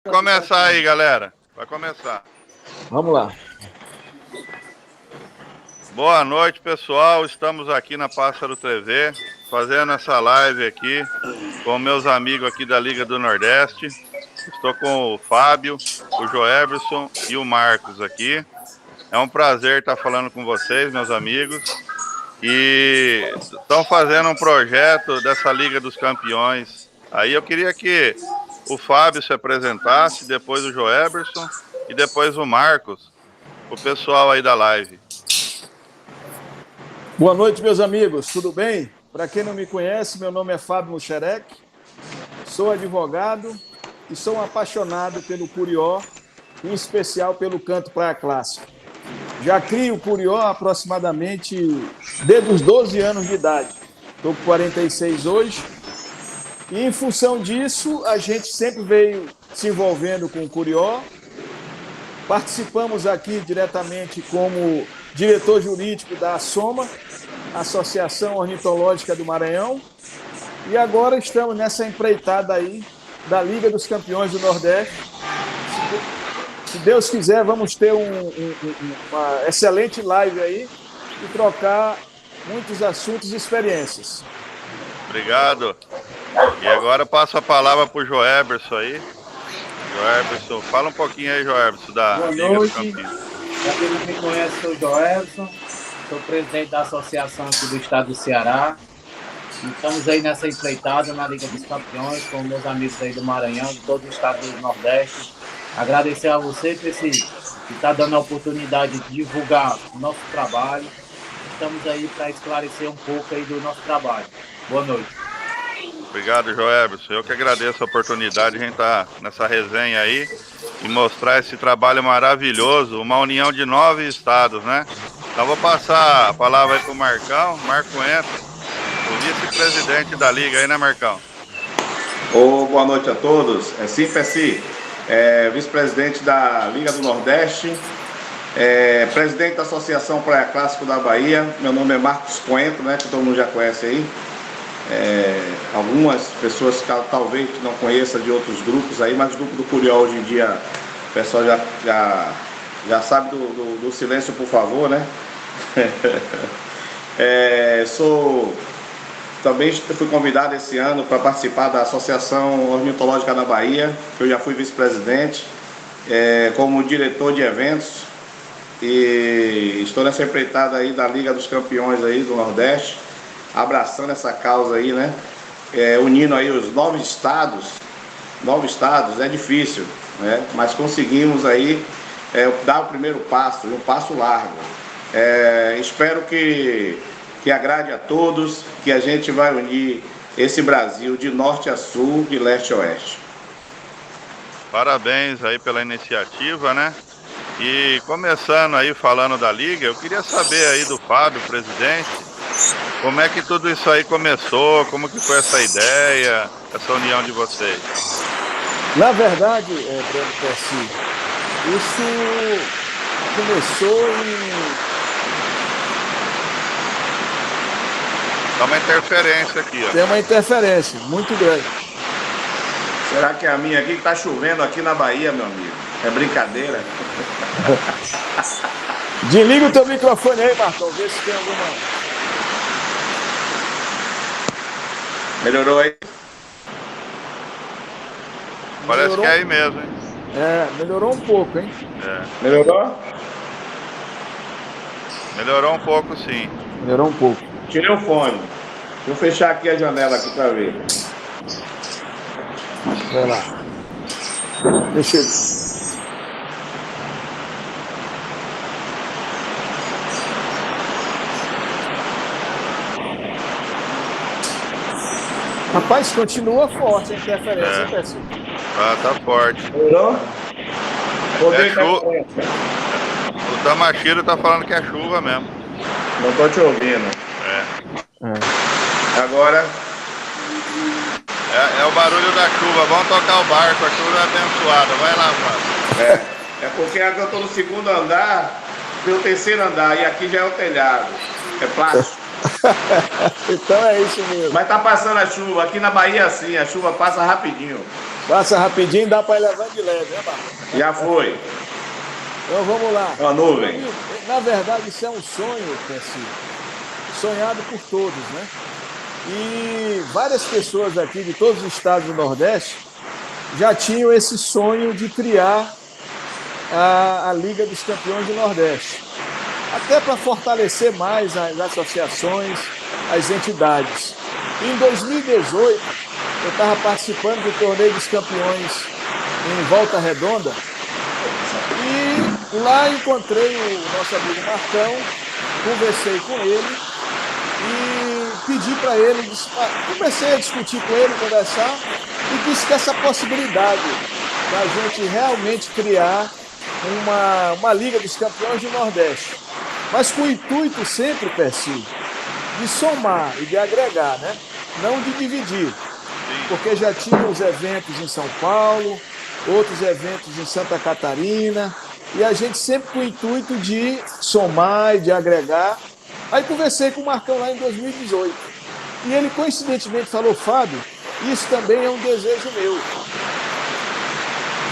Vai começar aí, galera. Vai começar. Vamos lá. Boa noite, pessoal. Estamos aqui na Pássaro TV, fazendo essa live aqui com meus amigos aqui da Liga do Nordeste. Estou com o Fábio, o Joeberson e o Marcos aqui. É um prazer estar falando com vocês, meus amigos. E estão fazendo um projeto dessa Liga dos Campeões. Aí eu queria que o Fábio se apresentasse, depois o Joeberson e depois o Marcos, o pessoal aí da live. Boa noite, meus amigos, tudo bem? Para quem não me conhece, meu nome é Fábio Muxerec, sou advogado e sou um apaixonado pelo curió, em especial pelo canto praia clássico. Já crio curió aproximadamente desde os 12 anos de idade. Estou com 46 hoje. E, em função disso, a gente sempre veio se envolvendo com o curió. Participamos aqui diretamente como diretor jurídico da ASOMA, Associação Ornitológica do Maranhão. E agora estamos nessa empreitada aí da Liga dos Campeões do Nordeste. Se Deus quiser, vamos ter uma excelente live aí e trocar muitos assuntos e experiências. Obrigado. E agora eu passo a palavra para o Joeberson aí. Joeberson, fala um pouquinho aí, Joeberson, da Liga dos Campeões. Para quem não me conhece, sou o Joeberson, sou presidente da associação aqui do estado do Ceará. Estamos aí nessa empreitada na Liga dos Campeões com meus amigos aí do Maranhão, de todo o estado do Nordeste. Agradecer a você por estar dando a oportunidade de divulgar o nosso trabalho. Estamos aí para esclarecer um pouco aí do nosso trabalho. Boa noite. Obrigado, Joeberson. Eu que agradeço a oportunidade de a gente estar nessa resenha aí e mostrar esse trabalho maravilhoso, uma união de 9 estados, né? Então vou passar a palavra aí para o Marcão, Marco Entra, o vice-presidente da Liga aí, né, Marcão? Boa noite a todos. Vice-presidente da Liga do Nordeste, presidente da Associação Praia Clássico da Bahia. Meu nome é Marcos Coentro, né, que todo mundo já conhece aí. Algumas pessoas que talvez não conheçam de outros grupos aí, mas o grupo do Curió hoje em dia o pessoal já sabe do silêncio, por favor, né? Também fui convidado esse ano para participar da Associação Ornitológica da Bahia, que eu já fui vice-presidente, como diretor de eventos, e estou nessa empreitada aí da Liga dos Campeões aí do Nordeste, abraçando essa causa aí, né? Unindo aí os 9 estados. 9 estados é difícil, né? Mas conseguimos aí dar o primeiro passo, um passo largo. Espero que agrade a todos, que a gente vai unir esse Brasil de norte a sul, de leste a oeste. Parabéns aí pela iniciativa, né? E começando aí falando da Liga, eu queria saber aí do Fábio, presidente, como é que tudo isso aí começou, como que foi essa ideia, essa união de vocês? Na verdade, Breno Percy, isso começou em... Dá uma interferência aqui, ó. Tem uma interferência muito grande. Será que é a minha aqui que tá chovendo aqui na Bahia, meu amigo? É brincadeira? Desliga o teu microfone aí, Marcão, vê se tem alguma... Melhorou aí? Parece Melhorou? que é aí mesmo, hein? Melhorou um pouco, hein? Melhorou? Melhorou um pouco, sim. Melhorou um pouco. Tirei o fone. Deixa eu fechar aqui a janela aqui para ver. Vai lá. Deixa eu... Rapaz, continua forte a interferência, hein, Percy? Tá forte. Melhorou? O Tamashiro tá falando que é chuva mesmo. Não tô te ouvindo. Agora? É o barulho da chuva. Vamos tocar o barco, a chuva é abençoada. Vai lá, Fábio. É porque aqui eu tô no segundo andar, pelo terceiro andar, e aqui já é o telhado. É plástico. Então é isso mesmo. Mas tá passando a chuva. Aqui na Bahia, assim, a chuva passa rapidinho. Passa rapidinho, dá para ir levando de leve, né, Marcão? Já foi. Então vamos lá. A nuvem. Na verdade, isso é um sonho, Percy, sonhado por todos, né? E várias pessoas aqui de todos os estados do Nordeste já tinham esse sonho de criar a Liga dos Campeões do Nordeste. Até para fortalecer mais as associações, as entidades. Em 2018, eu estava participando do Torneio dos Campeões em Volta Redonda e lá encontrei o nosso amigo Marcão, conversei com ele e pedi para ele, comecei a discutir com ele, conversar, e disse que essa possibilidade da gente realmente criar uma Liga dos Campeões do Nordeste, mas com o intuito sempre, Percy, de somar e de agregar, né? Não de dividir, porque já tinha os eventos em São Paulo, outros eventos em Santa Catarina, e a gente sempre com o intuito de somar e de agregar. Aí conversei com o Marcão lá em 2018, e ele coincidentemente falou: Fábio, isso também é um desejo meu.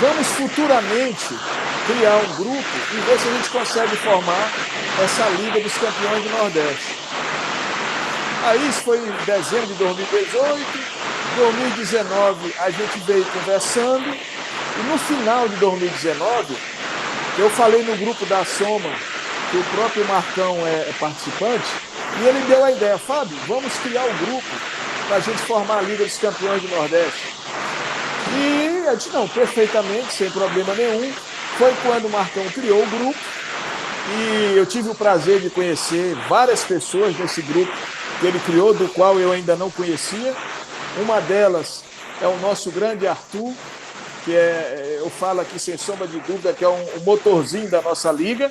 Vamos futuramente criar um grupo e ver se a gente consegue formar essa Liga dos Campeões do Nordeste. Aí isso foi em dezembro de 2018, 2019 a gente veio conversando, e no final de 2019, eu falei no grupo da Soma, que o próprio Marcão é participante, e ele deu a ideia: Fábio, vamos criar um grupo para a gente formar a Liga dos Campeões do Nordeste. E eu disse: não, perfeitamente, sem problema nenhum. Foi quando o Marcão criou o grupo, e eu tive o prazer de conhecer várias pessoas desse grupo que ele criou, do qual eu ainda não conhecia. Uma delas é o nosso grande Arthur, que eu falo aqui sem sombra de dúvida que é um motorzinho da nossa liga.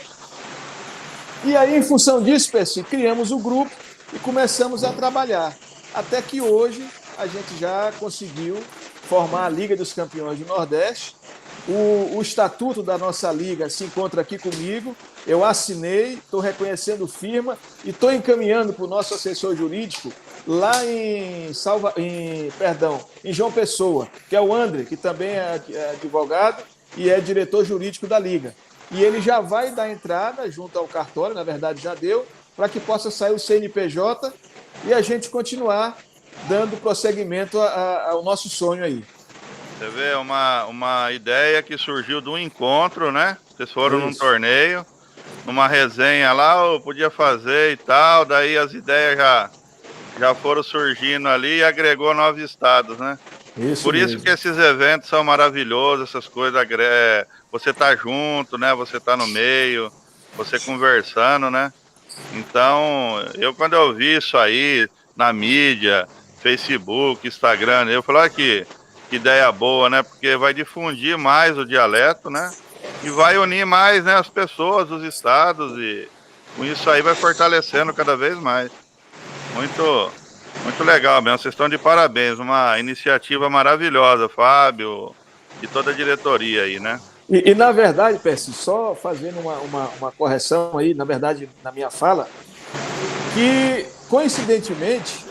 E aí, em função disso, Percy, criamos o grupo e começamos a trabalhar. Até que hoje a gente já conseguiu formar a Liga dos Campeões do Nordeste. O estatuto da nossa liga se encontra aqui comigo. Eu assinei, estou reconhecendo firma e estou encaminhando para o nosso assessor jurídico lá em João Pessoa, que é o André, que também é advogado e é diretor jurídico da liga. E ele já vai dar entrada junto ao cartório, na verdade já deu, para que possa sair o CNPJ e a gente continuar dando prosseguimento ao nosso sonho aí. Você vê, uma ideia que surgiu de um encontro, né? Vocês foram num torneio, numa resenha lá, eu podia fazer e tal, daí as ideias já foram surgindo ali e agregou 9 estados, né? Por isso que esses eventos são maravilhosos, essas coisas, você tá junto, né? Você tá no meio, você conversando, né? Então, quando eu vi isso aí na mídia, Facebook, Instagram, eu falei: que ideia boa, né? Porque vai difundir mais o dialeto, né? E vai unir mais, né, as pessoas, os estados, e com isso aí vai fortalecendo cada vez mais. Muito, muito legal mesmo. Vocês estão de parabéns. Uma iniciativa maravilhosa, Fábio, e toda a diretoria aí, né? E na verdade, Percy, só fazendo uma correção aí, na verdade, na minha fala, que coincidentemente,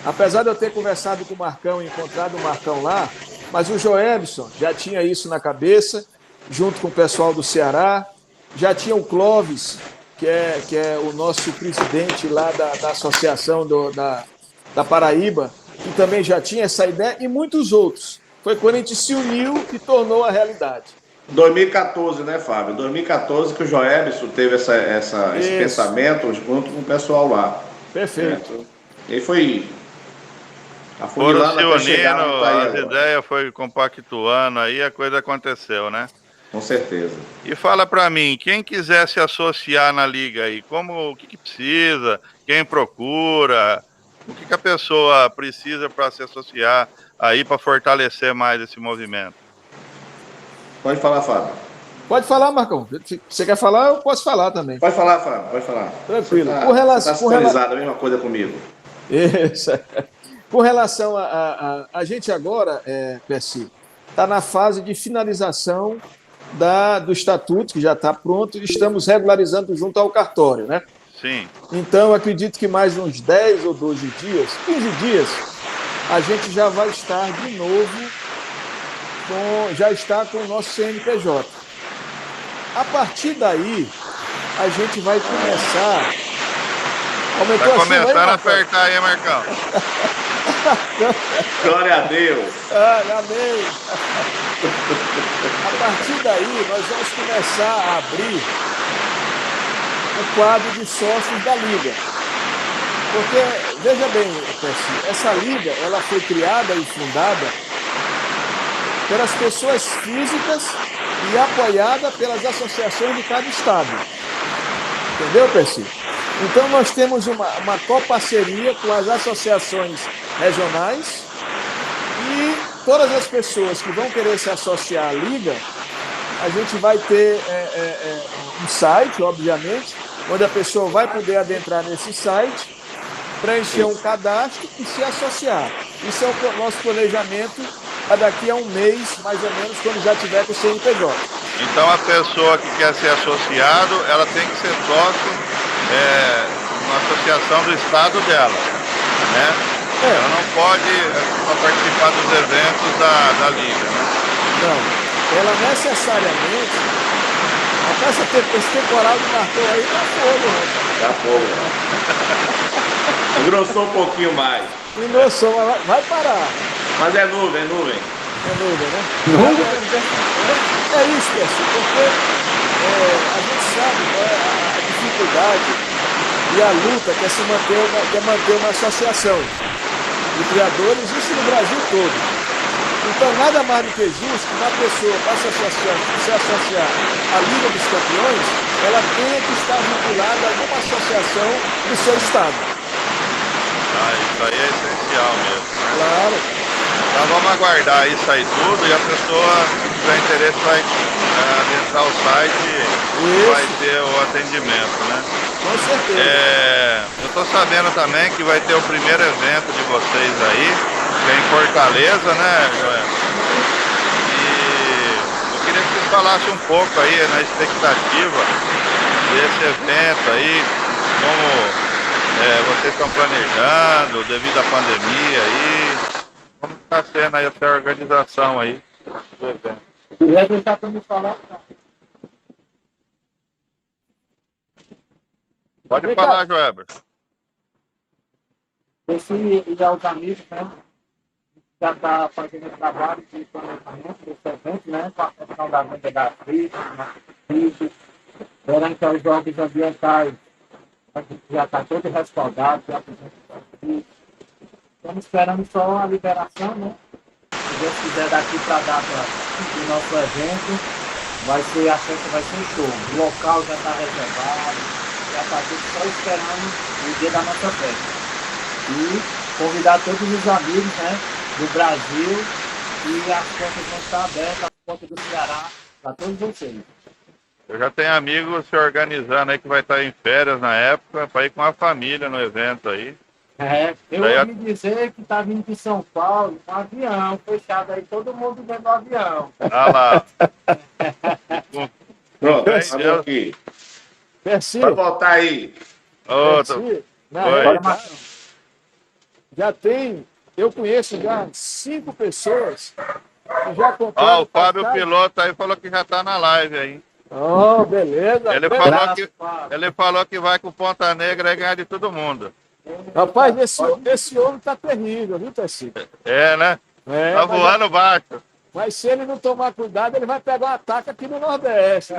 apesar de eu ter conversado com o Marcão e encontrado o Marcão lá, mas o Joelson já tinha isso na cabeça, junto com o pessoal do Ceará, já tinha o Clóvis, que é o nosso presidente lá da Associação da Paraíba, que também já tinha essa ideia, e muitos outros. Foi quando a gente se uniu e tornou a realidade. 2014, né, Fábio? 2014 que o Joelson teve esse pensamento junto com o pessoal lá. Perfeito. E foi foram se unindo, as ideias foi compactuando, aí a coisa aconteceu, né? Com certeza. E fala para mim, quem quiser se associar na liga aí, o que precisa, quem procura, o que a pessoa precisa para se associar aí, para fortalecer mais esse movimento? Pode falar, Fábio. Pode falar, Marcão. Você quer falar, eu posso falar também. Pode falar, Fábio, pode falar. Tranquilo. Você está sintonizado, a mesma coisa comigo. Isso. Com relação a gente agora, Percy, está na fase de finalização do estatuto, que já está pronto, e estamos regularizando junto ao cartório, né? Sim. Então, acredito que mais uns 10 ou 12 dias, 15 dias, a gente já vai estar de novo já está com o nosso CNPJ. A partir daí, a gente vai começar. Aumentou Tá a chuva aí, começando a Marcão? apertar aí, Marcão. Glória a Deus. Amém. A partir daí, nós vamos começar a abrir o quadro de sócios da Liga. Porque, veja bem, Percy, essa Liga ela foi criada e fundada pelas pessoas físicas e apoiada pelas associações de cada estado. Entendeu, Percy? Então, nós temos uma coparceria com as associações regionais e todas as pessoas que vão querer se associar à Liga, a gente vai ter um site, obviamente, onde a pessoa vai poder adentrar nesse site, preencher um cadastro e se associar. Isso é o nosso planejamento para daqui a um mês, mais ou menos, quando já tiver com o CNPJ. Então a pessoa que quer ser associado, ela tem que ser sócio na associação do estado dela, né? Ela não pode só participar dos eventos da Liga, né? Não, ela necessariamente, até esse temporal que marcou aí, tá fogo, rapaz. Tá fogo. Engrossou um pouquinho mais. Engrossou, mas vai parar. Mas é nuvem, é nuvem. É nuvem, né? É isso, pessoal, porque a gente sabe qual é a dificuldade e a luta que é manter uma associação de criadores, isso no Brasil todo. Então, nada mais do que justo que uma pessoa, para se associar à Liga dos Campeões, ela tenha que estar vinculada a alguma associação do seu estado. Isso aí é essencial mesmo. Claro. Então vamos aguardar isso aí tudo e a pessoa, se tiver interesse, vai adentrar o site e vai ter o atendimento, né? Com certeza. Eu estou sabendo também que vai ter o primeiro evento de vocês aí, que é em Fortaleza, né, Joel? E eu queria que vocês falassem um pouco aí na expectativa desse evento aí, como vocês estão planejando devido à pandemia aí. Como está sendo aí essa organização aí do evento? Queria deixar para me falar. Pode falar, Joelber. Esse e aos amigos, né? Já está fazendo trabalho de planejamento desse evento, né? Com a questão da venda da crise, durante os jogos ambientais, a gente já está todo respaldado, já estamos esperando só a liberação, né? Se Deus quiser, daqui para a data do nosso evento, a festa vai ser show. O local já está reservado, já está tudo só esperando o dia da nossa festa. E convidar todos os amigos, né, do Brasil, e as portas vão estar abertas, as portas do Ceará, para todos vocês. Eu já tenho amigos se organizando aí que vai estar em férias na época para ir com a família no evento aí. Eu ouvi dizer que está vindo de São Paulo com um avião fechado aí, todo mundo dentro do avião. Ah lá. Pronto, estamos aqui. Percy, Pode voltar aí. Percy, na Oi. realidade, já tem, eu conheço já 5 pessoas que já compraram. O Fábio passagem. Piloto aí falou que já está na live aí. Oh, beleza. Ele falou que vai com Ponta Negra e ganhar de todo mundo. Rapaz, esse homem tá terrível, viu, Percy? É, né? Tá voando baixo. Mas se ele não tomar cuidado, ele vai pegar um ataque aqui no Nordeste.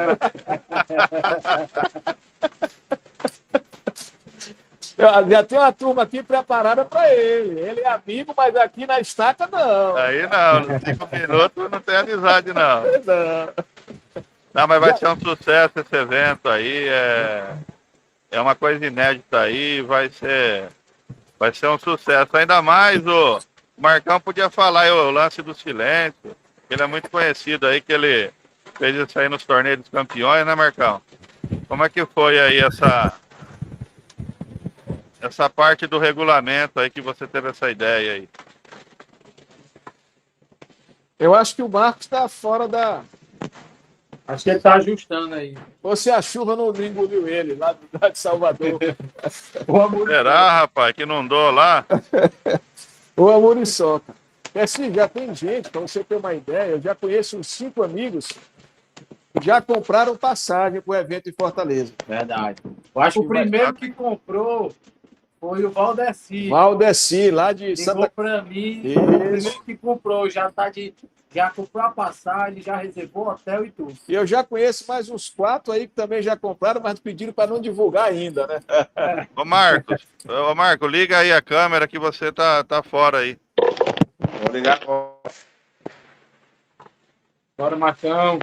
Já tem uma turma aqui preparada para ele. Ele é amigo, mas aqui na estaca não. Aí não, nos 5 minutos não tem amizade não. Não. Não, mas vai ser um sucesso esse evento aí. É uma coisa inédita aí, vai ser um sucesso. Ainda mais o Marcão podia falar aí o lance do silêncio. Ele é muito conhecido aí, que ele fez isso aí nos torneios dos campeões, né, Marcão? Como é que foi aí essa parte do regulamento aí que você teve essa ideia aí? Eu acho que o Marcos está fora da... Acho que ele está ajustando aí. Ou se a chuva não engoliu ele, lá de Salvador. Será, rapaz, que não dou lá? Ou a Muriçoca. Assim, já tem gente, para você ter uma ideia, eu já conheço uns 5 amigos que já compraram passagem para o evento em Fortaleza. Verdade. Eu acho que o primeiro que comprou foi o Valdeci. Valdeci, lá de Ligou Santa... para mim, Isso. o primeiro que comprou, já comprou a passagem, já reservou o hotel e tudo. E eu já conheço mais uns 4 aí que também já compraram, mas pediram para não divulgar ainda, né? Ô, Marcos, liga aí a câmera que você tá fora aí. Vou ligar. Bora, Marcão.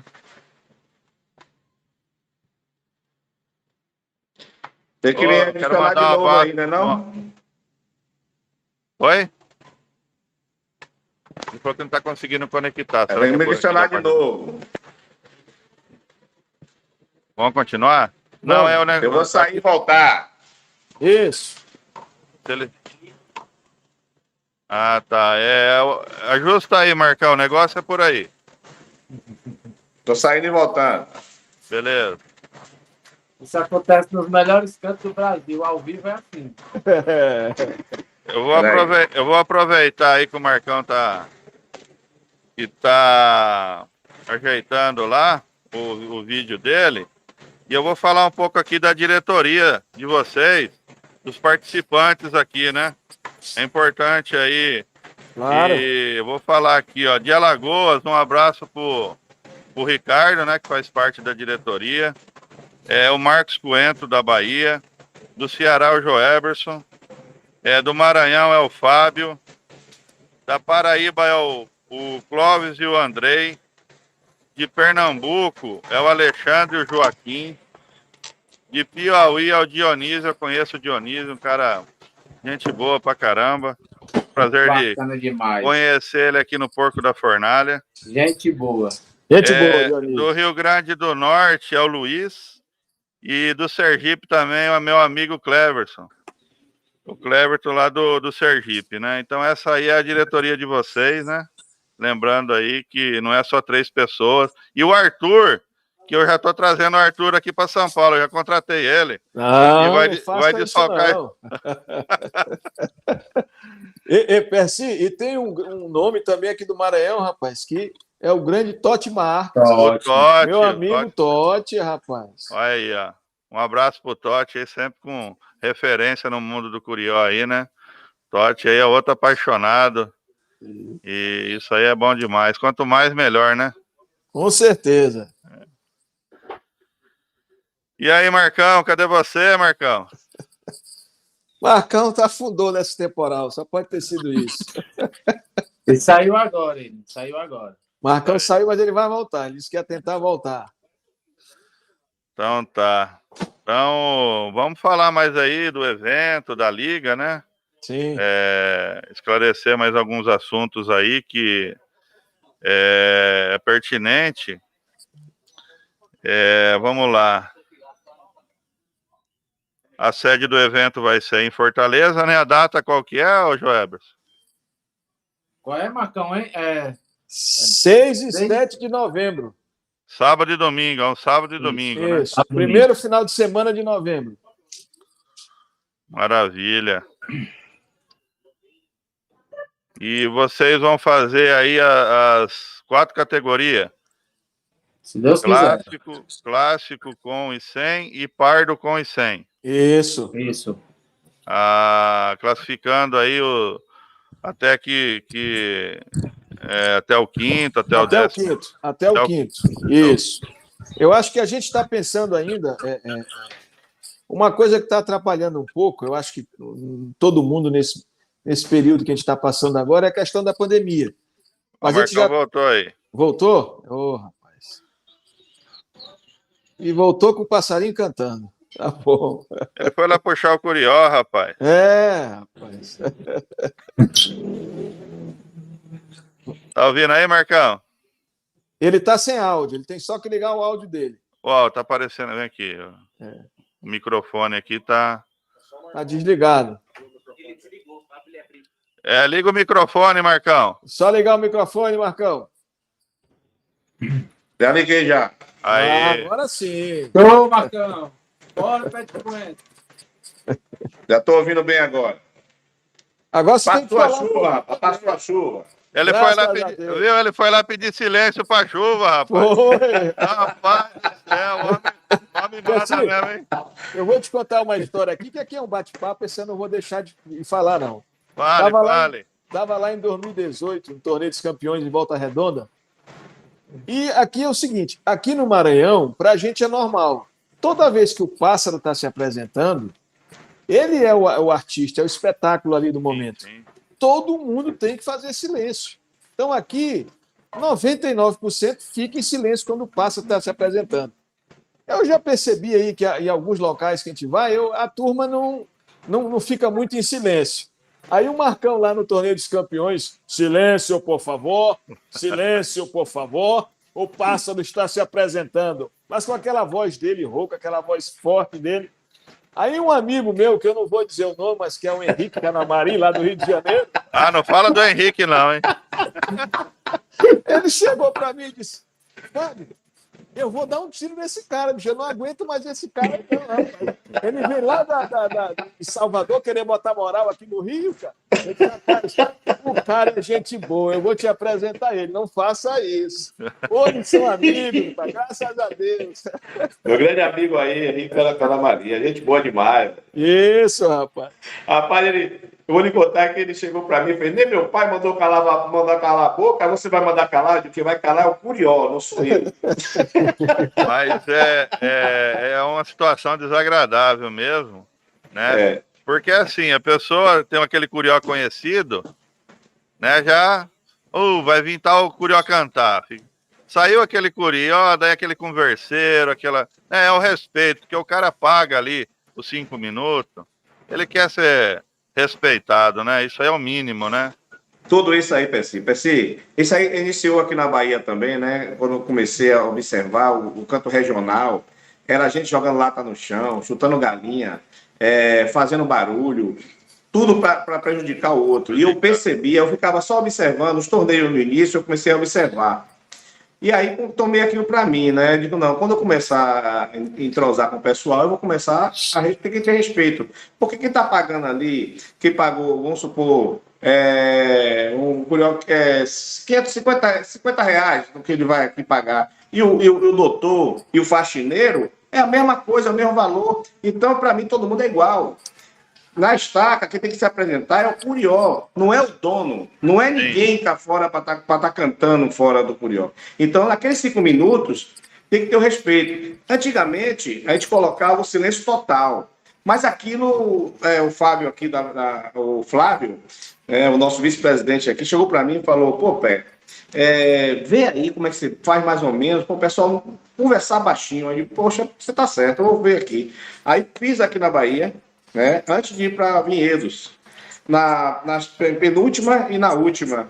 Você queria me quero falar de mandar um novo abraço. ainda, não? Oi? Ele falou que não tá conseguindo conectar. Será Vem que me é por aqui questionar da de parte- novo. Vamos continuar? Não, é o negócio. Eu vou sair e voltar. Isso. Ah, tá. Ajusta aí, Marcão. O negócio é por aí. Tô saindo e voltando. Beleza. Isso acontece nos melhores cantos do Brasil. Ao vivo é assim. Eu vou aproveitar aí que o Marcão tá ajeitando lá o vídeo dele. E eu vou falar um pouco aqui da diretoria de vocês, dos participantes aqui, né? É importante aí. Claro. E eu vou falar aqui, ó, de Alagoas, um abraço pro Ricardo, né, que faz parte da diretoria. O Marcos Coentro, da Bahia. Do Ceará, o Joeberson. Do Maranhão é o Fábio. Da Paraíba é o Clóvis e o Andrei. De Pernambuco é o Alexandre e o Joaquim. De Piauí é o Dionísio. Eu conheço o Dionísio, um cara, gente boa pra caramba. Prazer Bacana de demais. conhecer ele aqui no Porco da Fornalha. Gente boa. Gente boa, Dionísio. Do Rio Grande do Norte é o Luiz. E do Sergipe também é o meu amigo Cleverson. O Cleverton lá do Sergipe, né? Então essa aí é a diretoria de vocês, né? Lembrando aí que não é só 3 pessoas. E o Arthur, que eu já estou trazendo o Arthur aqui para São Paulo, eu já contratei ele. Não, vai não faça desfalcar. isso, não. Percy, e tem um nome também aqui do Maranhão, rapaz, que é o grande Totti Marcos. O Totti, meu amigo Totti, rapaz. Olha aí, ó. Um abraço pro Totti aí, sempre com referência no mundo do Curió aí, né? Totti aí é outro apaixonado. E isso aí é bom demais. Quanto mais, melhor, né? Com certeza. E aí, Marcão, cadê você, Marcão? Marcão afundou nesse temporal, só pode ter sido isso. Ele saiu agora, ele saiu agora. Marcão saiu, mas ele vai voltar. Ele disse que ia tentar voltar. Então tá. Então, vamos falar mais aí do evento, da Liga, né? Sim. Esclarecer mais alguns assuntos aí que é pertinente. Vamos lá. A sede do evento vai ser em Fortaleza, né? A data qual que é, ô Joebers? Qual é, Marcão, hein? 6 e 7 de novembro. Sábado e domingo, é um sábado e domingo, isso, né? Primeiro final de semana de novembro. Maravilha. E vocês vão fazer aí as 4 categorias? Se Deus quiser. Clássico com e sem e pardo com e sem. Isso. Classificando aí até até o quinto, até o décimo. Até o quinto. Isso. Eu acho que a gente está pensando ainda. Uma coisa que está atrapalhando um pouco, eu acho que todo mundo nesse período que a gente está passando agora, é a questão da pandemia. Mas a gente já voltou aí. Voltou? Ô, rapaz. E voltou com o passarinho cantando. Tá bom. Ele foi lá puxar o Curió, rapaz. Rapaz. Tá ouvindo aí, Marcão? Ele tá sem áudio, ele tem só que ligar o áudio dele. Ó, tá aparecendo, vem aqui. O microfone aqui tá desligado. Liga o microfone, Marcão. Só ligar o microfone, Marcão. Já liguei já. Aí. Agora sim. Ô, Marcão. Bora, Pet Coentro. Já tô ouvindo bem agora. Agora você tem que falar. Chuva, passou a chuva. Ele Graças foi lá a pedir, Deus. viu? Ele foi lá pedir silêncio pra chuva, rapaz. Foi. Rapaz do céu, homem mata Assim, mesmo, hein? eu vou te contar uma história aqui, que aqui é um bate-papo, esse eu não vou deixar de falar, não. Fale, fale. Tava lá em 2018, no Torneio dos Campeões de Volta Redonda. E aqui é o seguinte, aqui no Maranhão, para a gente é normal. Toda vez que o pássaro está se apresentando, ele é o artista, é o espetáculo ali do momento. Sim, sim. Todo mundo tem que fazer silêncio. Então aqui, 99% fica em silêncio quando o pássaro está se apresentando. Eu já percebi aí que em alguns locais que a gente vai, a turma não fica muito em silêncio. Aí o Marcão lá no Torneio dos Campeões, silêncio, por favor, o pássaro está se apresentando. Mas com aquela voz dele rouca, aquela voz forte dele. Aí um amigo meu, que eu não vou dizer o nome, mas que é o Henrique Canamari, lá do Rio de Janeiro, Ah, não fala do Henrique, não, hein? ele chegou para mim e disse, Fábio, eu vou dar um tiro nesse cara, bicho. Eu não aguento mais esse cara. Não, rapaz. Ele vem lá de Salvador querer botar moral aqui no Rio, cara. Eu disse, cara, o cara é gente boa, eu vou te apresentar ele. Não faça isso. Hoje são amigos, pai, graças a Deus. Meu grande amigo aí, Henrique Maria, gente boa demais. Isso, rapaz. Rapaz, eu vou lhe contar que ele chegou para mim e fez: nem meu pai mandar calar a boca, você vai mandar calar, de quem vai calar é o Curió, não sou eu. Mas é uma situação desagradável mesmo, né? É. Porque assim, a pessoa tem aquele curió conhecido, né? Já, vai vir tal curió cantar. Saiu aquele curió, daí aquele converseiro, é o respeito, porque o cara paga ali os 5 minutos, ele quer ser respeitado, né? Isso aí é o mínimo, né? Tudo isso aí, Percy. Percy, isso aí iniciou aqui na Bahia também, né? Quando eu comecei a observar o canto regional, era a gente jogando lata no chão, chutando galinha, fazendo barulho, tudo para prejudicar o outro. E eu percebia, eu ficava só observando os torneios no início, eu comecei a observar. E aí tomei aquilo para mim, né? Digo, não, quando eu começar a entrosar com o pessoal, eu vou começar ter que ter respeito. Porque quem está pagando ali, quem pagou, vamos supor, um curió que é 50 reais no que ele vai aqui pagar, e o doutor e o faxineiro, é a mesma coisa, é o mesmo valor. Então, para mim, todo mundo é igual. Na estaca, quem tem que se apresentar é o curió, não é o dono. Não é ninguém cá fora para tá cantando fora do curió. Então, naqueles 5 minutos, tem que ter o respeito. Antigamente, a gente colocava o silêncio total. Mas aquilo, o Fábio aqui, o Flávio, o nosso vice-presidente aqui, chegou para mim e falou: pô, Pé, vê aí como é que você faz mais ou menos, para o pessoal conversar baixinho. Aí, poxa, você tá certo, eu vou ver aqui. Aí fiz aqui na Bahia, né, antes de ir para Vinhedos, na penúltima e na última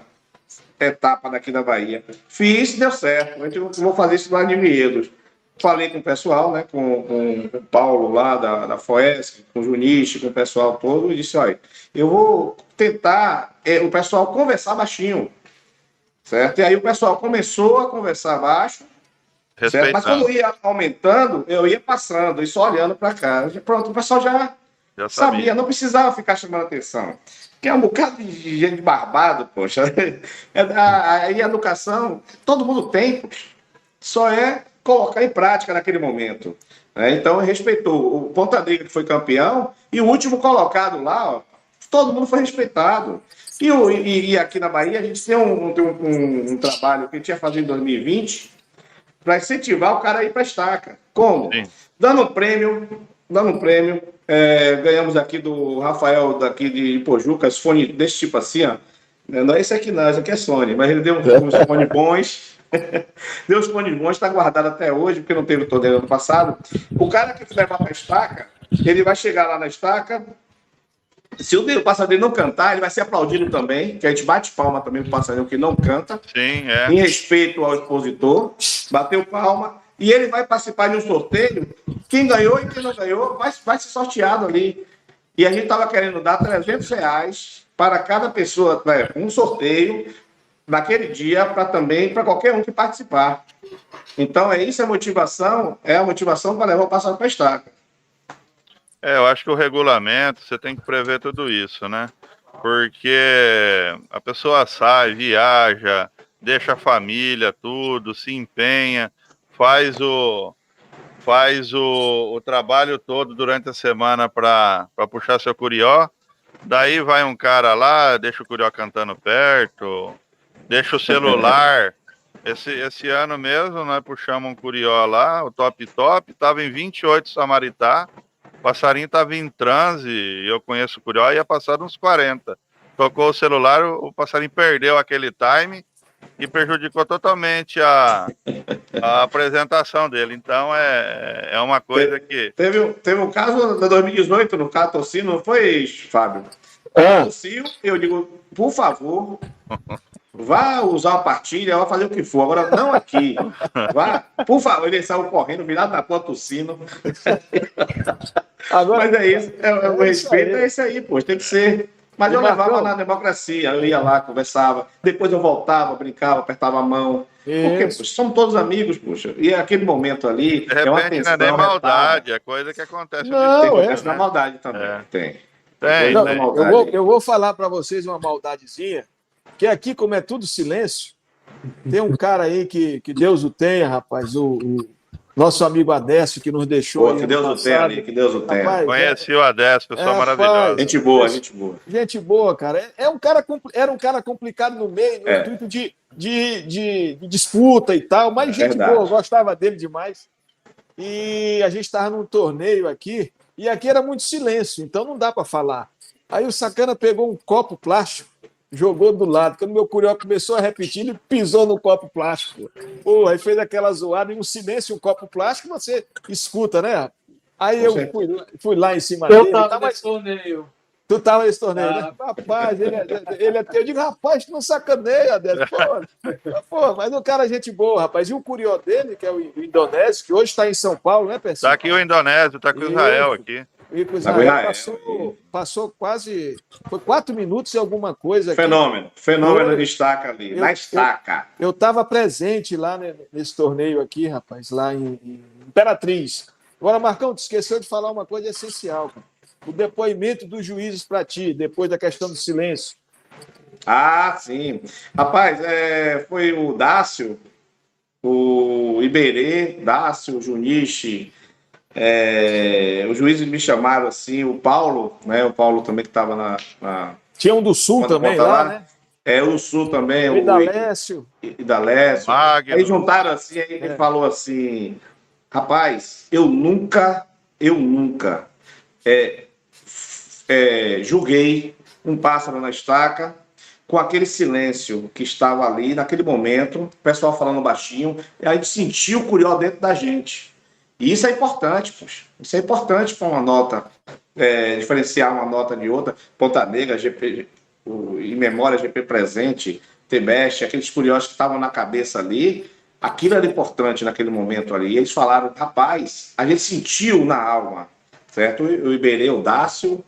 etapa daqui da Bahia. Fiz, deu certo. Eu vou fazer isso lá de Vinhedos. Falei com o pessoal, né, com o Paulo lá da FOESC, com o Juniche, com o pessoal todo, e disse: olha, eu vou tentar o pessoal conversar baixinho, certo? E aí o pessoal começou a conversar baixo, certo? Mas quando ia aumentando, eu ia passando e só olhando para cá. Pronto, o pessoal já sabia, não precisava ficar chamando atenção. Que é um bocado de gente barbado, poxa. A educação, todo mundo tem, só é colocar em prática naquele momento. Então, respeitou o Ponta Negra, que foi campeão, e o último colocado lá, todo mundo foi respeitado. E aqui na Bahia, a gente tem um trabalho que a gente ia fazer em 2020 para incentivar o cara a ir para a estaca. Como? Sim. Dando um prêmio. Ganhamos aqui do Rafael, daqui de Ipojuca, esse fone desse tipo assim, ó. Não é esse aqui não, esse aqui é Sony, mas ele deu uns fones bons. Deu os fones bons, está guardado até hoje, porque não teve torneio ano passado. O cara que levar para a estaca, ele vai chegar lá na estaca. Se o passarinho não cantar, ele vai ser aplaudido também, que a gente bate palma também para o passarinho que não canta. Sim, em respeito ao expositor, bateu palma, e ele vai participar de um sorteio. Quem ganhou e quem não ganhou vai ser sorteado ali. E a gente estava querendo dar R$300 para cada pessoa, um sorteio naquele dia, para qualquer um que participar. Então, isso é motivação, a motivação para levar o pássaro para a estaca. Eu acho que o regulamento, você tem que prever tudo isso, né? porque a pessoa sai, viaja, deixa a família, tudo, se empenha, faz o trabalho todo durante a semana para puxar seu curió. Daí vai um cara lá, deixa o curió cantando perto, deixa o celular. Esse ano mesmo, nós puxamos um curió lá, o Top Top, tava em 28 Samaritá, o passarinho tava em transe, eu conheço o curió, ia passar uns 40. Tocou o celular, o passarinho perdeu aquele time e prejudicou totalmente a apresentação dele. Então é uma coisa que... Teve um caso de 2018 no Catossi, não foi, Fábio? Catossi, eu digo, por favor, vá usar a partilha, vá fazer o que for. Agora, não aqui. Vá, por favor. Ele saiu correndo, virado na porta tossindo. Agora, Mas é isso, o respeito aí. é isso aí, pô, tem que ser. Mas eu levava na democracia, eu ia lá, conversava, depois eu voltava, brincava, apertava a mão. Porque Isso. poxa, somos todos amigos, poxa. E aquele momento ali De é uma repente não tensão. é nem maldade, é coisa que acontece. Não, Tem de acontece né? na maldade também. É. Tem. Tem, Não, tem. eu vou falar para vocês uma maldadezinha, que aqui, como é tudo silêncio, tem um cara aí que Deus o tenha, rapaz, o nosso amigo Adécio, que nos deixou. Pô, que Deus o tenha ali, que Deus o tenha. Rapaz, Conheci o Adécio, pessoa rapaz, maravilhosa. Gente boa, gente boa. Gente boa, cara. Era um cara complicado no meio, no É. intuito de disputa e tal, mas gente Verdade. boa, eu gostava dele demais. E a gente estava num torneio aqui, e aqui era muito silêncio, então não dá para falar. Aí o sacana pegou um copo plástico, jogou do lado. Quando meu curió começou a repetir, ele pisou no copo plástico. Pô, aí fez aquela zoada, e um silêncio, um copo plástico, você escuta, né? Aí eu fui lá em cima dele. Eu tava Tá, mas nesse torneio. tu tava nesse torneio, né? Rapaz, ele é teu. Eu digo, rapaz, tu não sacaneia, Adélio. Pô, mas o cara é gente boa, rapaz. E o curió dele, que é o indonésio, que hoje está em São Paulo, né, pessoal? Tá aqui o Indonésio, tá aqui o Israel aqui. E o Israel Israel passou quase. Foi 4 minutos e alguma coisa aqui. Fenômeno de estaca ali, na estaca. Eu estava presente lá nesse torneio aqui, rapaz, lá em Imperatriz. Agora, Marcão, tu esqueceu de falar uma coisa essencial, cara. O depoimento dos juízes para ti, depois da questão do silêncio. Ah, sim. Rapaz, foi o Dácio, o Iberê, Dácio, o Junichi, os juízes me chamaram assim, o Paulo, né? O Paulo também que estava na Tinha um do Sul também lá, né? O Sul também, O Idalécio. Idalécio. Magno. Aí juntaram assim, aí ele falou assim, rapaz, eu nunca julguei um pássaro na estaca com aquele silêncio que estava ali naquele momento, o pessoal falando baixinho, e a gente sentiu o curió dentro da gente. E isso é importante, poxa. Isso é importante para uma nota, diferenciar uma nota de outra. Ponta Negra, GP, em memória, GP Presente, Tebeste, aqueles curiós que estavam na cabeça ali, aquilo era importante naquele momento ali. E eles falaram, rapaz, a gente sentiu na alma, certo? O Iberê, o Dácio,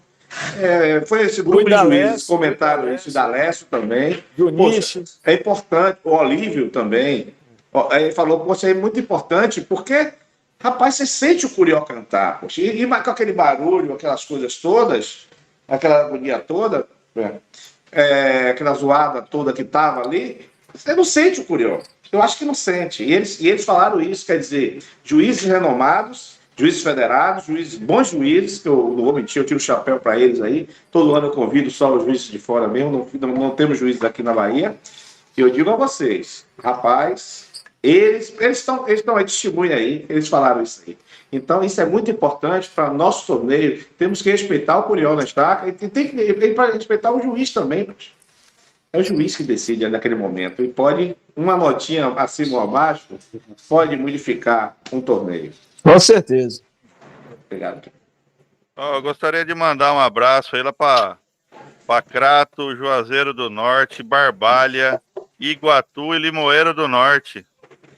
foi esse grupo de juízes que comentaram isso, o Dalécio também. Junichi. Poxa, é importante, o Olívio também. Ele falou, poxa, é muito importante, porque, rapaz, você sente o curió cantar, poxa, e com aquele barulho, aquelas coisas todas, aquela agonia toda, aquela zoada toda que estava ali, você não sente o curió. Eu acho que não sente. E eles falaram isso, quer dizer, juízes renomados, juízes federados, bons juízes, que eu não vou mentir, eu tiro o chapéu para eles aí. Todo ano eu convido só os juízes de fora mesmo, não temos juízes aqui na Bahia. E eu digo a vocês, rapaz, eles estão aí, testemunha aí, eles falaram isso aí. Então, isso é muito importante para nosso torneio. Temos que respeitar o curió na estaca e tem que respeitar o juiz também. Poxa. É o juiz que decide naquele momento. E pode, uma notinha acima ou abaixo, pode modificar um torneio. Com certeza. Obrigado. Eu gostaria de mandar um abraço aí lá para Crato, Juazeiro do Norte, Barbalha, Iguatu e Limoeiro do Norte.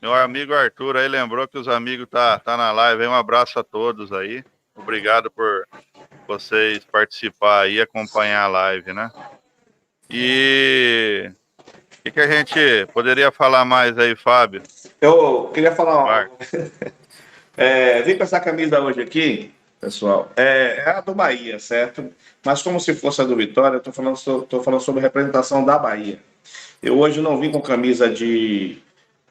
Meu amigo Arthur aí lembrou que os amigos tá na live. Um abraço a todos aí. Obrigado por vocês participar aí e acompanhar a live, né? E o que a gente poderia falar mais aí, Fábio? Eu queria falar... Vim com essa camisa hoje aqui, pessoal. É a do Bahia, certo? Mas como se fosse a do Vitória, eu tô falando sobre a representação da Bahia. Eu hoje não vim com camisa de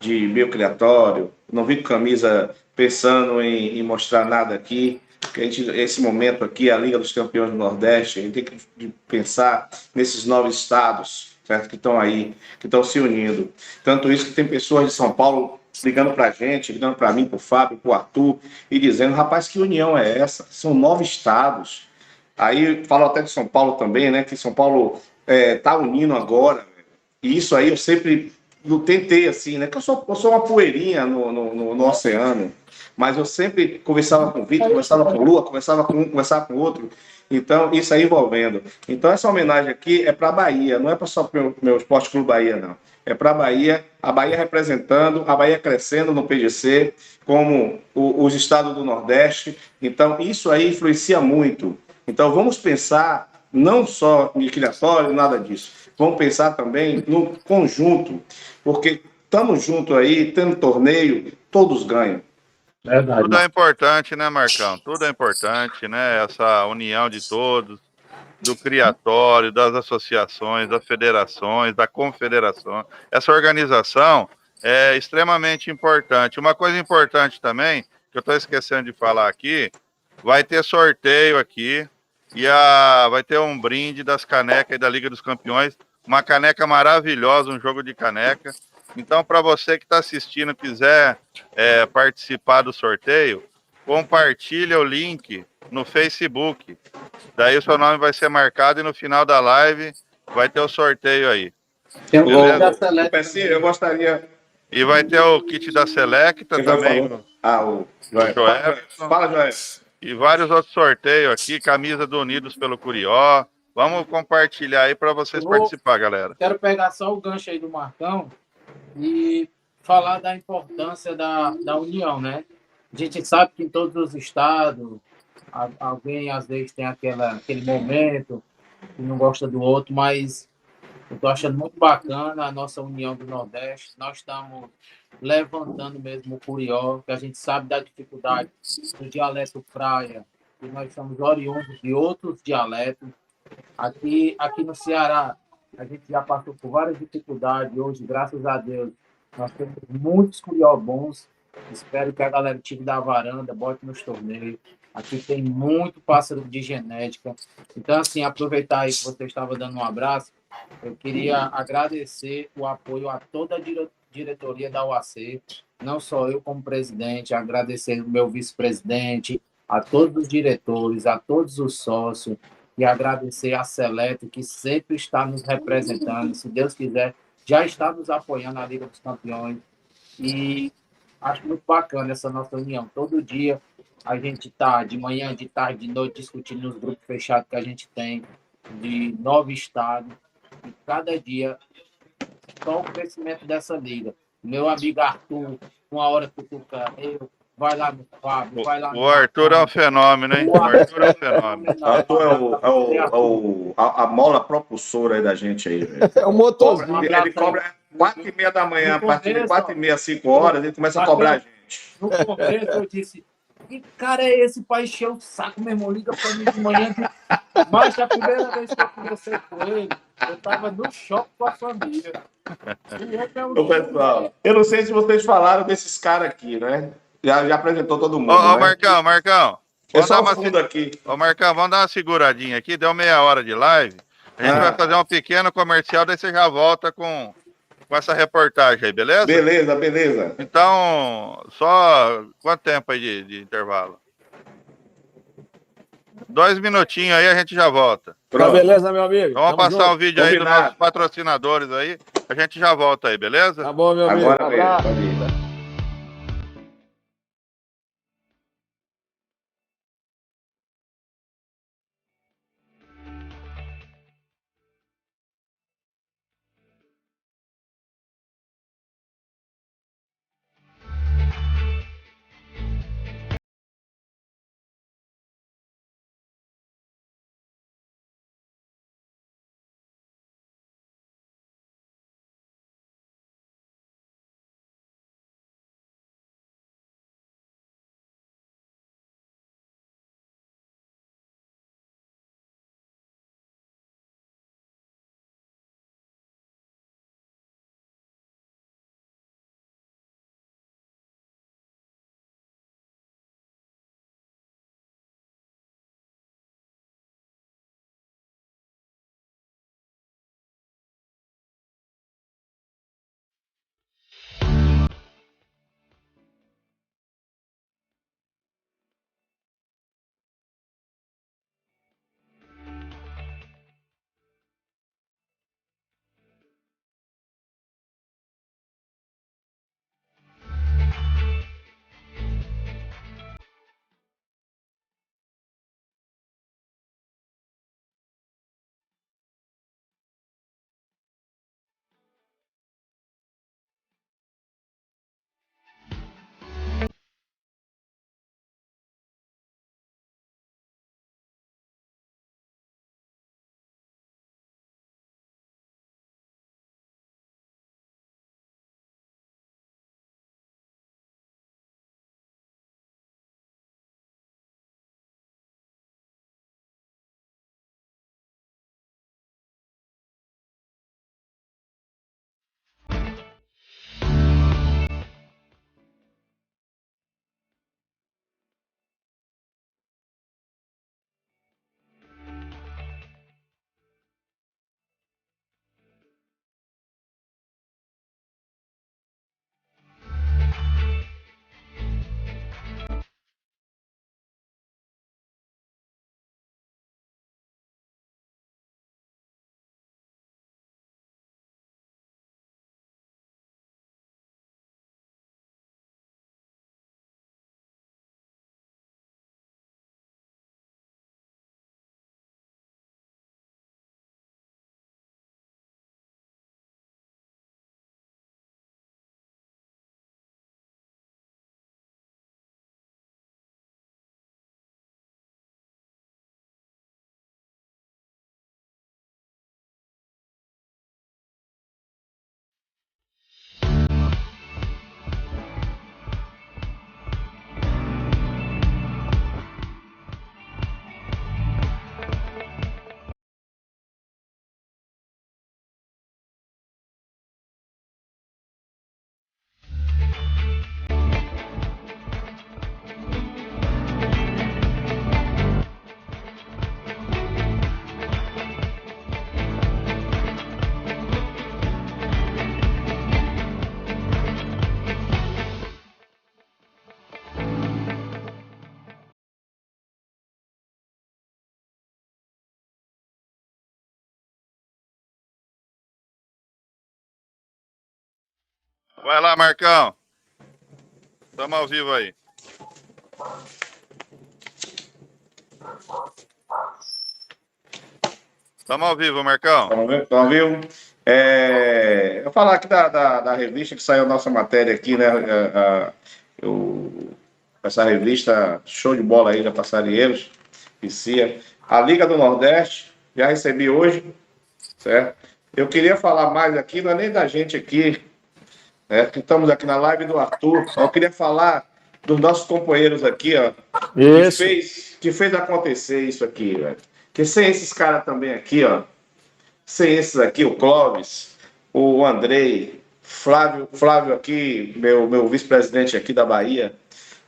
meio criatório, não vim com camisa pensando em mostrar nada aqui. Que a gente, esse momento aqui, a Liga dos Campeões do Nordeste, a gente tem que pensar nesses 9 estados, certo? Que estão aí, que estão se unindo. Tanto isso que tem pessoas de São Paulo ligando para a gente, ligando para mim, para o Fábio, para o Arthur, e dizendo, rapaz, que união é essa? São 9 estados. Aí falam até de São Paulo também, né? Que São Paulo está unindo agora. E isso aí eu sempre tentei, assim, né? Que eu sou uma poeirinha no oceano, mas eu sempre conversava com o Vitor, conversava com o Lua, conversava com um, conversava com o outro. Então, isso aí envolvendo. Então, essa homenagem aqui é para a Bahia, não é só para o meu Esporte Clube Bahia, não. É para a Bahia representando, a Bahia crescendo no PGC, como os estados do Nordeste. Então, isso aí influencia muito. Então, vamos pensar não só em equilibratório, nada disso. Vamos pensar também no conjunto, porque estamos juntos aí, tendo torneio, todos ganham. Verdade, Tudo é Marcão. importante, né, Marcão? Tudo é importante, né? Essa união de todos, do criatório, das associações, das federações, da confederação. Essa organização é extremamente importante. Uma coisa importante também, que eu estou esquecendo de falar aqui, vai ter sorteio aqui e vai ter um brinde das canecas e da Liga dos Campeões, uma caneca maravilhosa, um jogo de caneca. Então, para você que está assistindo, quiser participar do sorteio, compartilha o link no Facebook. Daí o seu nome vai ser marcado e no final da live vai ter o sorteio aí. Tem um kit da Beleza? O Select PC, também. eu gostaria. E vai ter o kit da Selecta Quem já também, falou? Ah, o do Joel. Joelson. Fala, Joel. E vários outros sorteios aqui, camisa do Unidos pelo Curió. Vamos compartilhar aí para vocês participar, galera. Quero pegar só o gancho aí do Marcão e falar da importância da união, né? A gente sabe que em todos os estados, alguém às vezes tem aquele momento que não gosta do outro, mas eu estou achando muito bacana a nossa união do Nordeste. Nós estamos levantando mesmo o Curió, que a gente sabe da dificuldade do dialeto praia, e nós somos oriundos de outros dialetos. Aqui no Ceará, a gente já passou por várias dificuldades. Hoje, graças a Deus, nós temos muitos curió bons. Espero que a galera tire da varanda, bote nos torneios. Aqui tem muito pássaro de genética. Então, assim, aproveitar aí que você estava dando um abraço, eu queria agradecer o apoio a toda a diretoria da UAC, não só eu como presidente, agradecer o meu vice-presidente, a todos os diretores, a todos os sócios, e agradecer a Seleto, que sempre está nos representando, se Deus quiser, já está nos apoiando na Liga dos Campeões. E acho muito bacana essa nossa união. Todo dia a gente está, de manhã, de tarde, de noite, discutindo nos grupos fechados que a gente tem, de 9 estados. E cada dia, só o crescimento dessa liga. Meu amigo Arthur, uma hora cutuca eu, vai lá no Fábio, vai lá no O Arthur é um Marcão. fenômeno, hein? O Arthur é um fenômeno. Arthur é, Arthur. a mola propulsora aí da gente aí, velho. É o motorzinho. Ele cobra 4h30 da manhã, a partir de 4h30, 5 horas, ele começa a Marcão, cobrar a gente. no começo eu disse, que cara é esse para encher o saco, meu irmão? Liga para mim de manhã. Mas a primeira vez que eu conversei com ele, eu estava no shopping com a família. Ô, pessoal, eu não sei se vocês falaram desses caras aqui, né? Já apresentou todo mundo, Ô, né? Marcão, É vamos dar só o uma, fundo aqui. ô, Marcão, vamos dar uma seguradinha aqui, deu meia hora de live. A gente vai fazer um pequeno comercial, daí você já volta com essa reportagem aí, beleza? Beleza, beleza. Então, só quanto tempo aí de intervalo? 2 minutinhos aí, a gente já volta. Tá Pronto. beleza, meu amigo? Vamos Tamo passar junto. o vídeo aí dos Combinado. nossos patrocinadores aí, a gente já volta aí, beleza? Tá bom, meu amigo. Agora mesmo, Abraço. pode ir. Vai lá, Marcão. Estamos ao vivo aí. Estamos ao vivo, Marcão. Estamos ao vivo? Eu vou falar aqui da revista que saiu a nossa matéria aqui, né? Essa revista show de bola aí da Passarinheiros, Vicia. A Liga do Nordeste, já recebi hoje, certo? Eu queria falar mais aqui, não é nem da gente aqui, né? Que estamos aqui na live do Arthur. Eu queria falar dos nossos companheiros aqui, ó, que fez acontecer isso aqui, velho. Porque sem esses caras também aqui, ó, sem esses aqui, o Clóvis, o Andrei, Flávio aqui, meu vice-presidente aqui da Bahia,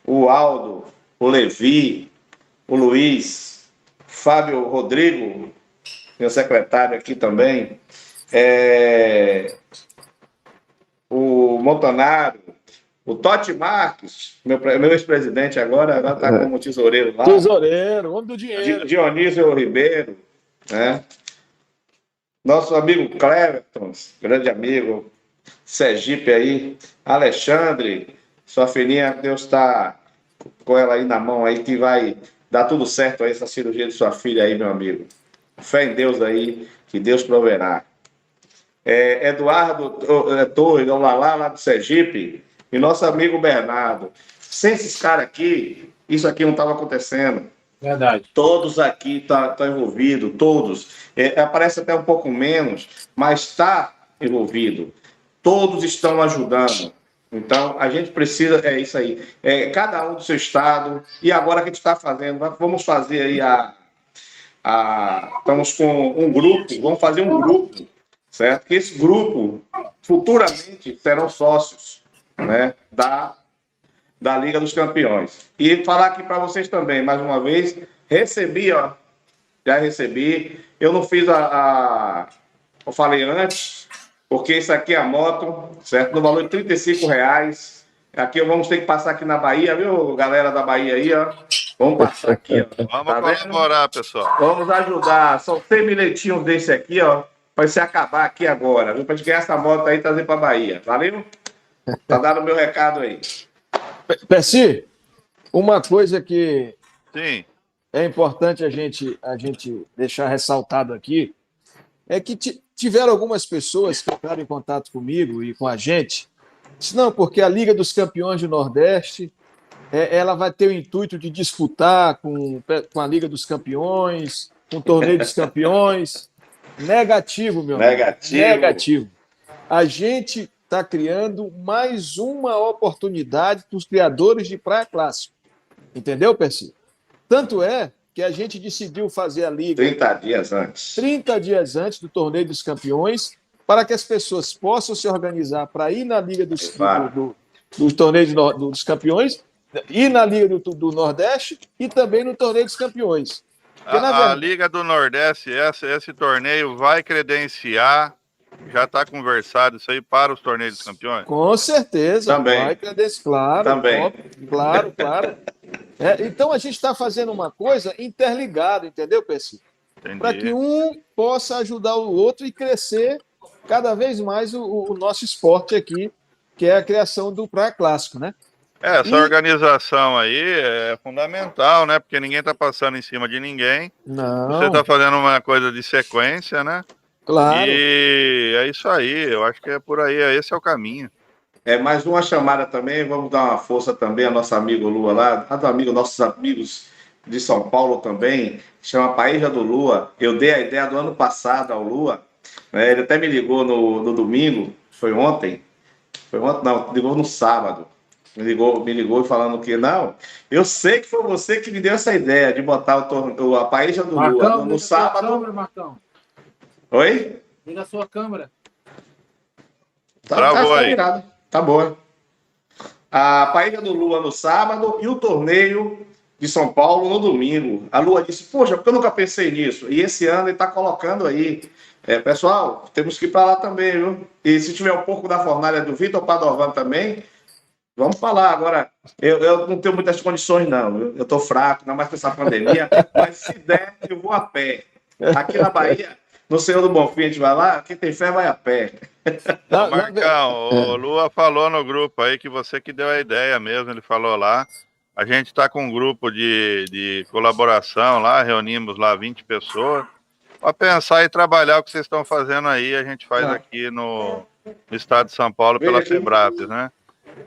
o Aldo, o Levi, o Luiz, Fábio Rodrigo, meu secretário aqui também, o Montanaro, o Totti Marques, meu ex-presidente agora está como tesoureiro lá. Tesoureiro, homem do dinheiro. Dionísio Ribeiro, né? Nosso amigo Cleverton, grande amigo, Sergipe aí, Alexandre, sua filhinha, Deus está com ela aí na mão aí, que vai dar tudo certo aí, essa cirurgia de sua filha aí, meu amigo. Fé em Deus aí, que Deus proverá. Eduardo Torres, lá do Sergipe, e nosso amigo Bernardo. Sem esses caras aqui, isso aqui não estava acontecendo. Verdade. Todos aqui estão envolvidos, todos. Aparece até um pouco menos, mas está envolvido. Todos estão ajudando. Então, a gente precisa, é isso aí. Cada um do seu estado. E agora que a gente está fazendo, vamos fazer aí estamos com um grupo, vamos fazer um grupo, certo? Que esse grupo, futuramente, serão sócios, né, da Liga dos Campeões. E falar aqui para vocês também, mais uma vez, já recebi. Eu não fiz eu falei antes, porque isso aqui é a moto, certo? No valor de R$35. Aqui vamos ter que passar aqui na Bahia, viu, galera da Bahia aí, ó. Vamos passar aqui, ó. Vamos colaborar, pessoal. Vamos ajudar. São 100 bilhetinhos desse aqui, ó, para se acabar aqui agora, viu? Para gente ganhar essa moto aí e trazer para Bahia. Valeu? Tá dando o meu recado aí. Percy, uma coisa que Sim. é importante a gente deixar ressaltado aqui é que tiveram algumas pessoas que entraram em contato comigo e com a gente. Não, porque a Liga dos Campeões do Nordeste ela vai ter o intuito de disputar com a Liga dos Campeões, com o Torneio dos Campeões. Negativo, meu amigo. Negativo. A gente está criando mais uma oportunidade para os criadores de praia clássico. Entendeu, Percy? Tanto é que a gente decidiu fazer a Liga 30 dias antes. 30 dias antes do Torneio dos Campeões, para que as pessoas possam se organizar para ir na Liga do Torneio dos Campeões, ir na Liga do Nordeste e também no Torneio dos Campeões. A Liga do Nordeste, esse torneio vai credenciar, já está conversado isso aí para os torneios dos campeões? Com certeza. Também. Vai credenciar, claro. Também. Óbvio, claro. Então a gente está fazendo uma coisa interligada, entendeu, Percy? Para que um possa ajudar o outro e crescer cada vez mais o nosso esporte aqui, que é a criação do praia clássico, né? Essa organização aí é fundamental, né? Porque ninguém está passando em cima de ninguém. Não. Você está fazendo uma coisa de sequência, né? Claro. E é isso aí, eu acho que é por aí, esse é o caminho. Mais uma chamada também, vamos dar uma força também ao nosso amigo Lua lá, nossos amigos de São Paulo também, chama Paíja do Lua. Eu dei a ideia do ano passado ao Lua, né? Ele até me ligou no domingo, foi ontem não, ligou no sábado. Me ligou falando que não. Eu sei que foi você que me deu essa ideia de botar a Paíja do Lua no sábado. Câmera, Marcão. Oi? Liga a sua câmera. Travou aí. Virado. Tá boa. A Paíja do Lua no sábado e o torneio de São Paulo no domingo. A Lua disse, poxa, porque eu nunca pensei nisso. E esse ano ele está colocando aí. Pessoal, temos que ir para lá também, viu? E se tiver um pouco da fornalha do Vitor Padovan também, vamos falar. Agora, eu não tenho muitas condições, não. Eu estou fraco, ainda mais com essa pandemia. Mas se der, eu vou a pé. Aqui na Bahia, no Senhor do Bonfim a gente vai lá, quem tem fé vai a pé. Marcão, o Lua falou no grupo aí que você que deu a ideia mesmo, ele falou lá. A gente está com um grupo de colaboração lá, reunimos lá 20 pessoas, para pensar e trabalhar o que vocês estão fazendo aí, a gente faz aqui no estado de São Paulo pela Febrapes, né?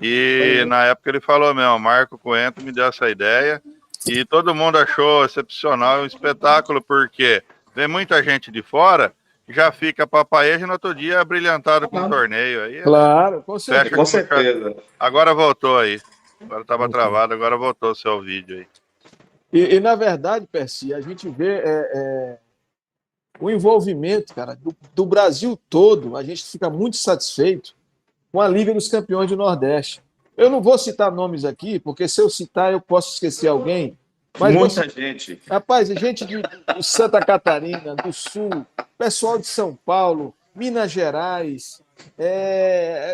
E na época ele falou mesmo, Marco Coentro me deu essa ideia e todo mundo achou excepcional, um espetáculo, porque vem muita gente de fora, já fica papaeja e no outro dia brilhantado com o torneio. Aí, Claro, com certeza. Com certeza. Agora voltou aí. Agora estava travado, agora voltou o seu vídeo aí. E na verdade, Percy, a gente vê o envolvimento, cara, do Brasil todo. A gente fica muito satisfeito com a Liga dos Campeões do Nordeste. Eu não vou citar nomes aqui, porque se eu citar eu posso esquecer alguém. Mas muita gente. Rapaz, gente de Santa Catarina, do Sul, pessoal de São Paulo, Minas Gerais.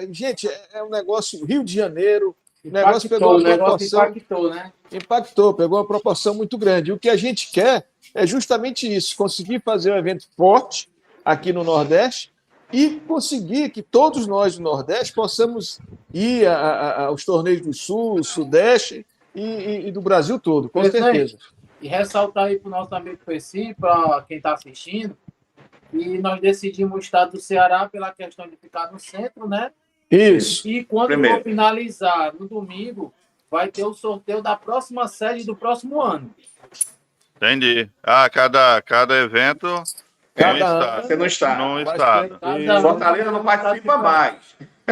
Gente, é um negócio. Rio de Janeiro. O negócio pegou uma proporção. Impactou, né? Impactou, pegou uma proporção muito grande. O que a gente quer é justamente isso: conseguir fazer um evento forte aqui no Nordeste e conseguir que todos nós do Nordeste possamos ir aos torneios do Sul, Sudeste e do Brasil todo, com certeza. E ressaltar aí para o nosso amigo Percy, para quem está assistindo, e nós decidimos o estado do Ceará pela questão de ficar no centro, né? Isso. E quando for finalizar no domingo, vai ter o sorteio da próxima sede do próximo ano. Entendi. Cada evento no estado. Fortaleza não participa mais.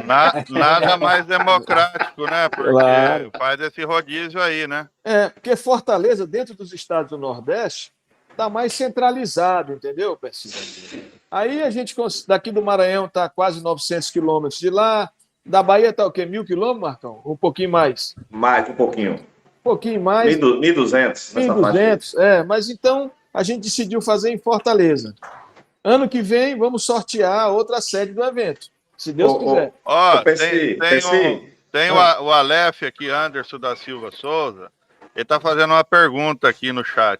Nada mais democrático, né? Porque faz esse rodízio aí, né? Porque Fortaleza, dentro dos estados do Nordeste, está mais centralizado, entendeu, Percy? Aí a gente, daqui do Maranhão, está quase 900 quilômetros de lá. Da Bahia está o quê? 1.000 quilômetros, Marcão? Um pouquinho mais? Mais, um pouquinho. Um pouquinho mais. 1.200. 1.200, mas então a gente decidiu fazer em Fortaleza. Ano que vem, vamos sortear outra sede do evento, se Deus quiser. Tem o Aleph aqui, Anderson da Silva Souza, ele está fazendo uma pergunta aqui no chat.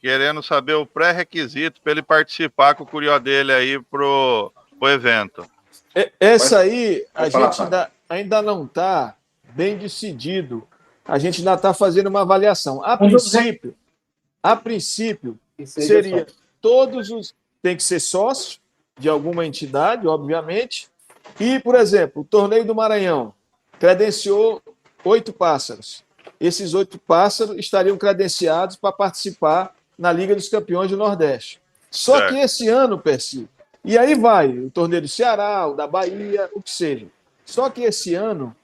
Querendo saber o pré-requisito para ele participar com o curió dele aí pro evento. Essa aí, a gente ainda não está bem decidido. A gente ainda está fazendo uma avaliação. A princípio seria tem que ser sócio de alguma entidade, obviamente. E, por exemplo, o Torneio do Maranhão credenciou 8 pássaros. Esses 8 pássaros estariam credenciados para participar na Liga dos Campeões do Nordeste. Só que esse ano, Percy, e aí vai o Torneio do Ceará, o da Bahia, o que seja. Só que esse ano,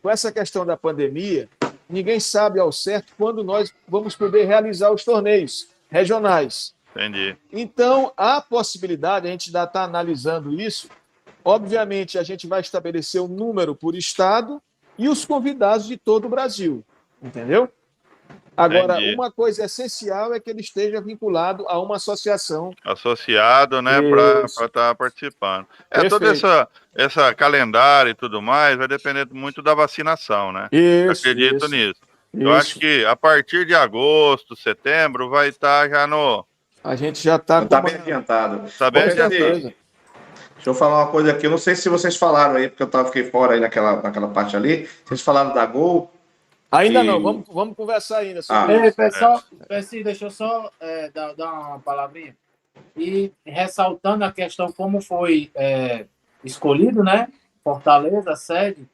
com essa questão da pandemia, ninguém sabe ao certo quando nós vamos poder realizar os torneios regionais. Entendi. Então, há possibilidade, a gente ainda está analisando isso. Obviamente, a gente vai estabelecer um número por estado e os convidados de todo o Brasil. Entendeu? Agora, uma coisa essencial é que ele esteja vinculado a uma associação. Associado, né, para estar participando. Todo esse calendário e tudo mais vai depender muito da vacinação, né? Acredito nisso. Eu acho que a partir de agosto, setembro, vai estar já no... A gente já está bem adiantado. Está bem adiantado. Deixa eu falar uma coisa aqui. Eu não sei se vocês falaram aí, porque eu fiquei fora aí naquela parte ali. Vocês falaram da Gol. Ainda não, vamos conversar ainda sobre isso. Pessoal, deixa eu só dar uma palavrinha. E ressaltando a questão como foi escolhido, né? Fortaleza, sede,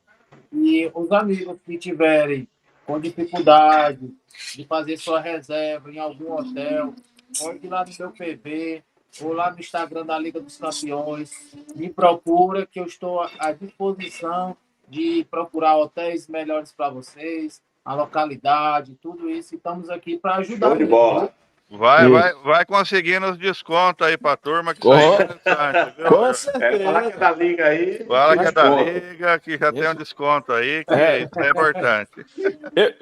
e os amigos que tiverem com dificuldade de fazer sua reserva em algum hotel, pode ir lá no meu PV ou lá no Instagram da Liga dos Campeões, me procura que eu estou à disposição de procurar hotéis melhores para vocês, a localidade, tudo isso. E estamos aqui para ajudar. Show de bola. Vai conseguindo os descontos aí para a turma, que isso é interessante, viu? Com certeza. Fala que é da Liga aí. Fala que é da Liga, que já tem um desconto aí, que isso é importante.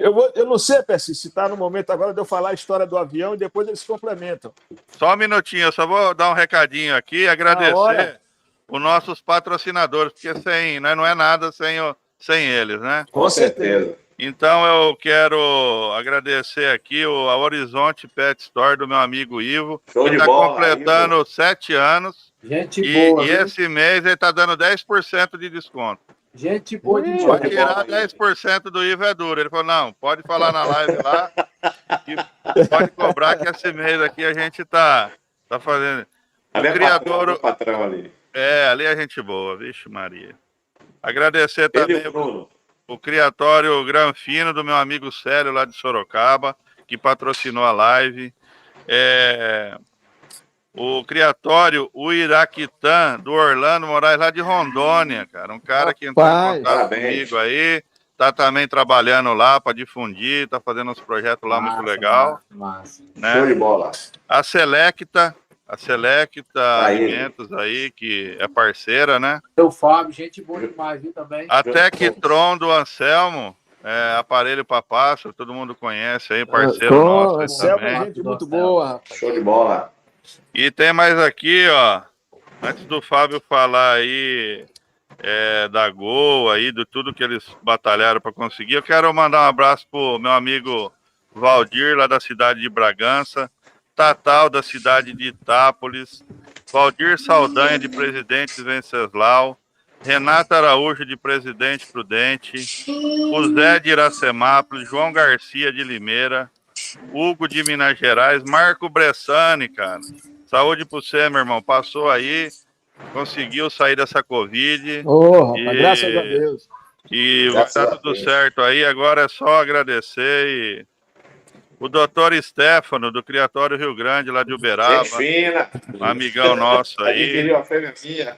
Eu não sei, Percy, se está no momento agora de eu falar a história do avião e depois eles complementam. Só um minutinho, eu só vou dar um recadinho aqui e agradecer os nossos patrocinadores, porque não é nada sem eles, né? Com certeza. Então eu quero agradecer aqui a Horizonte Pet Store do meu amigo Ivo, Show que de está bola, completando 7 anos Gente e boa, viu? esse mês ele está dando 10% de desconto. Gente boa de Ih, Pode boa. tirar 10% do Ivo é duro. Ele falou, não, pode falar na live lá e pode cobrar que esse mês aqui a gente tá fazendo. O Ali é criador... patrão ali. Ali é gente boa, vixe Maria. Agradecer Ele e também o Bruno. o Criatório Granfino do meu amigo Célio lá de Sorocaba, que patrocinou a live. O Criatório Uiraquitã do Orlando Moraes lá de Rondônia, cara. Um cara que entrou em rapaz, contato Parabéns. comigo aí, tá também trabalhando lá para difundir, tá fazendo uns projetos lá muito legal, Massa. né? Show de bola. A Selecta Aí. Alimentos aí, que é parceira, né? Seu Fábio, gente boa demais, viu, também? A Tectron do Anselmo, aparelho para pássaro, todo mundo conhece aí, parceiro nosso aí Anselmo é também. gente muito boa, rapaz. Show de bola. E tem mais aqui, ó, antes do Fábio falar aí da Gol, aí, de tudo que eles batalharam para conseguir, eu quero mandar um abraço pro meu amigo Valdir, lá da cidade de Bragança, Tatal, da cidade de Itápolis, Valdir Saldanha, de Presidente Venceslau, Renata Araújo, de Presidente Prudente, o Zé de Iracemápolis, João Garcia, de Limeira, Hugo, de Minas Gerais, Marco Bressani, cara. Saúde pra você, meu irmão. Passou aí, conseguiu sair dessa Covid. Rapaz, graças a Deus. E vai dar tudo certo aí. Agora é só agradecer. E o doutor Stefano, do Criatório Rio Grande, lá de Uberaba. Gente fina. Um amigão nosso aí. Adquiriu a fêmea minha.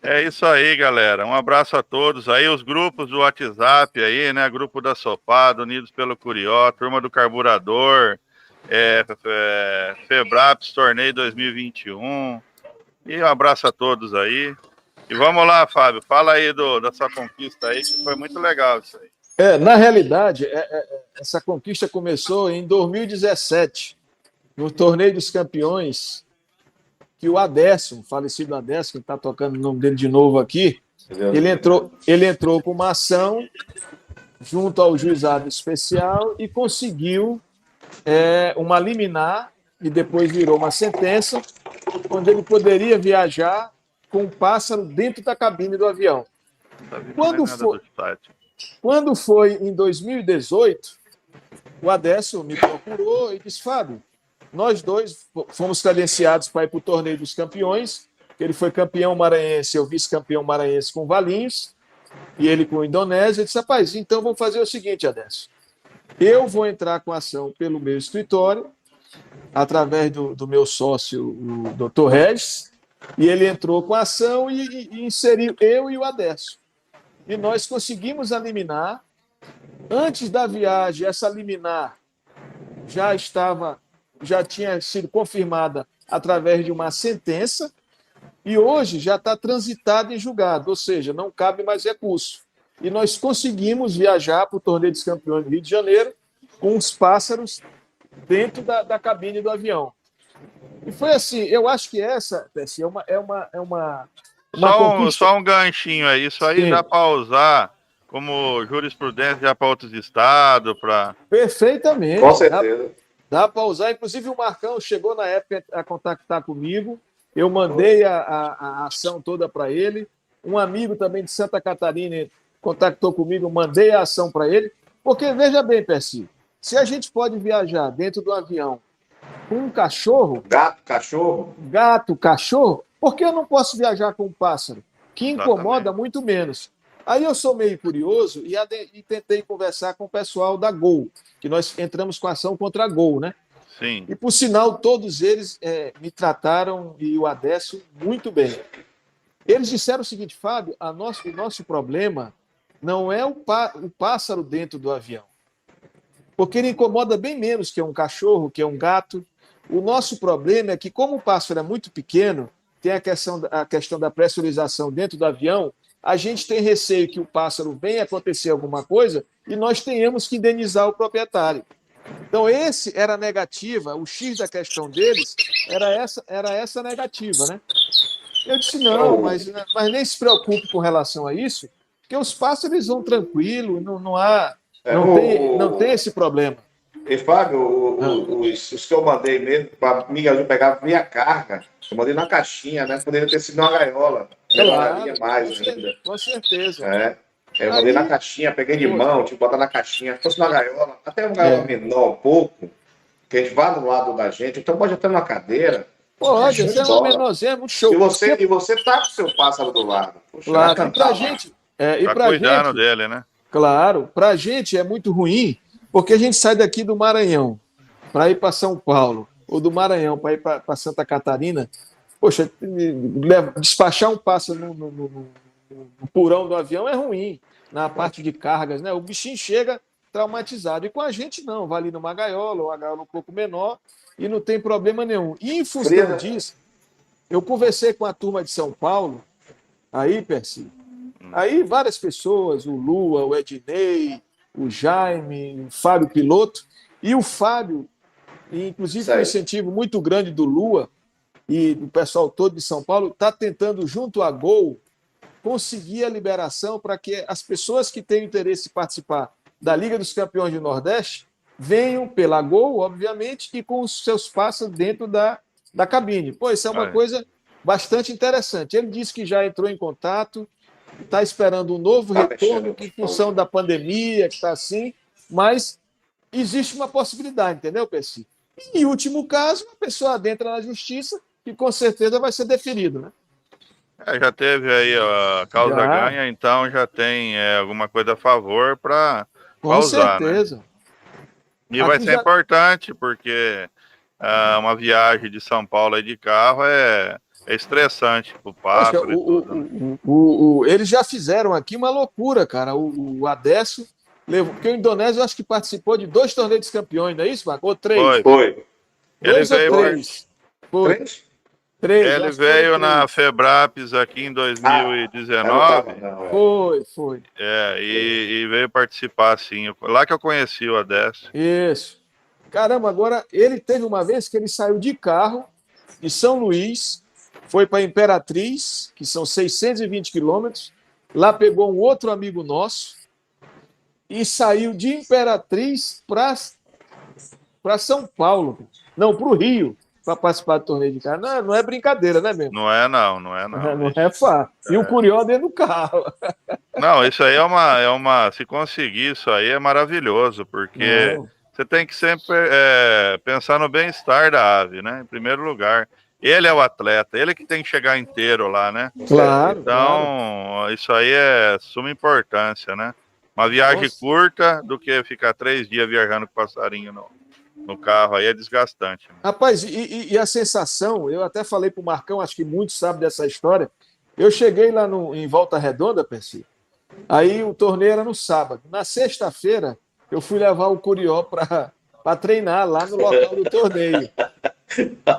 É isso aí, galera. Um abraço a todos aí. Os grupos do WhatsApp aí, né? Grupo da Sopada, Unidos pelo Curió, Turma do Carburador, Febraps Torneio 2021. E um abraço a todos aí. E vamos lá, Fábio. Fala aí da sua conquista aí, que foi muito legal isso aí. Na realidade, essa conquista começou em 2017, no Torneio dos Campeões, que o Adécio, o falecido Adécio, que está tocando o nome dele de novo aqui, ele entrou com uma ação junto ao juizado especial e conseguiu uma liminar, e depois virou uma sentença, onde ele poderia viajar com um pássaro dentro da cabine do avião. Quando foi em 2018, o Adécio me procurou e disse, Fábio, nós dois fomos credenciados para ir para o Torneio dos Campeões, que ele foi campeão maranhense, eu vice-campeão maranhense com Valinhos, e ele com o Indonésia. Eu disse, rapaz, então vamos fazer o seguinte, Adécio, eu vou entrar com ação pelo meu escritório, através do meu sócio, o Dr. Regis, e ele entrou com a ação e inseriu eu e o Adécio. E nós conseguimos a liminar. Antes da viagem, essa liminar já tinha sido confirmada através de uma sentença e hoje já está transitada em julgado, ou seja, não cabe mais recurso. E nós conseguimos viajar para o Torneio dos Campeões do Rio de Janeiro com os pássaros dentro da cabine do avião. E foi assim, eu acho que essa, Pessi, é uma conquista. Só um ganchinho aí, isso aí. Sim. Dá para usar como jurisprudência já para outros estados? Perfeitamente. Com certeza. Dá para usar, inclusive o Marcão chegou na época a contactar comigo, eu mandei a ação toda para ele, um amigo também de Santa Catarina contactou comigo, mandei a ação para ele, porque veja bem, Percy, se a gente pode viajar dentro do avião com um cachorro... Gato, cachorro, por que eu não posso viajar com um pássaro? Que incomoda muito menos. Aí eu sou meio curioso e tentei conversar com o pessoal da Gol, que nós entramos com ação contra a Gol, né? Sim. E, por sinal, todos eles me trataram, e o Adécio, muito bem. Eles disseram o seguinte, Fábio, o nosso problema não é o pássaro dentro do avião, porque ele incomoda bem menos que um cachorro, que um gato. O nosso problema é que, como o pássaro é muito pequeno, tem a questão da pressurização dentro do avião, a gente tem receio que o pássaro venha acontecer alguma coisa e nós tenhamos que indenizar o proprietário. Então, esse era a negativa, o X da questão deles era essa negativa, né? Eu disse, não, mas nem se preocupe com relação a isso, Porque os passos eles vão tranquilo, não há, É, não tem esse problema. E Fábio, os que eu mandei mesmo, para Miguel pegar via carga, eu mandei na caixinha, né? Poderia ter sido uma gaiola. Demoraria mais ainda. Com certeza. É. Eu mandei na caixinha, peguei de mão, tipo, botar na caixinha. Se fosse uma gaiola, até uma gaiola menor um pouco, que a gente vá do lado da gente, então pode até uma cadeira. Pode, esse é uma menorzinha, é muito show. E você tá com o seu pássaro do lado. Poxa, claro, e pra gente. Tá cuidando dele, né? Claro, pra gente é muito ruim, porque a gente sai daqui do Maranhão para ir para São Paulo, ou do Maranhão para ir para Santa Catarina. Poxa, despachar um pássaro no porão do avião é ruim, na parte de cargas, né? O bichinho chega traumatizado. E com a gente não, vai ali numa gaiola, ou uma gaiola um pouco menor, e não tem problema nenhum. E em função disso, eu conversei com a turma de São Paulo, aí, Percy, aí várias pessoas, o Lua, o Ednei, o Jaime, o Fábio Piloto, e o Fábio, inclusive com um incentivo muito grande do Lua e do pessoal todo de São Paulo, está tentando, junto à Gol, conseguir a liberação para que as pessoas que têm interesse em participar da Liga dos Campeões do Nordeste venham pela Gol, obviamente, e com os seus passos dentro da cabine. Pô, isso é uma coisa bastante interessante. Ele disse que já entrou em contato, está esperando um novo retorno em função da pandemia, que está assim, mas existe uma possibilidade, entendeu, Percy? E, em último caso, a pessoa adentra na justiça e com certeza vai ser deferido, né? Já teve aí a causa ganha, então já tem alguma coisa a favor para usar, certeza. Né? E vai ser importante, porque uma viagem de São Paulo aí de carro é estressante pro pássaro. Eles já fizeram aqui uma loucura, cara. O Adécio levou, porque o Indonésia eu acho que participou de 2 torneios dos campeões, não é isso, Marco? Ou 3? Foi. 2 ou 3? Foi. 3? Ele veio na Febrapes aqui em 2019. Foi. E veio participar, sim. Lá que eu conheci o Adécio. Isso. Caramba, agora ele teve uma vez que ele saiu de carro de São Luís, foi para Imperatriz, que são 620 quilômetros, lá pegou um outro amigo nosso e saiu de Imperatriz para São Paulo, não, para o Rio, para participar do torneio de carro. Não é brincadeira, né, mesmo? Não é não. Não é fácil. E o Curió dentro do carro. Não, isso aí se conseguir isso aí é maravilhoso, porque você tem que sempre pensar no bem-estar da ave, né? Em primeiro lugar. Ele é o atleta, ele que tem que chegar inteiro lá, né? Claro. Então, isso aí é suma importância, né? Uma viagem curta do que ficar 3 dias viajando com passarinho no carro, aí é desgastante. Né? Rapaz, e a sensação, eu até falei pro Marcão, acho que muitos sabem dessa história, eu cheguei lá em Volta Redonda, Percy, aí o torneio era no sábado. Na sexta-feira, eu fui levar o Curió para treinar lá no local do torneio.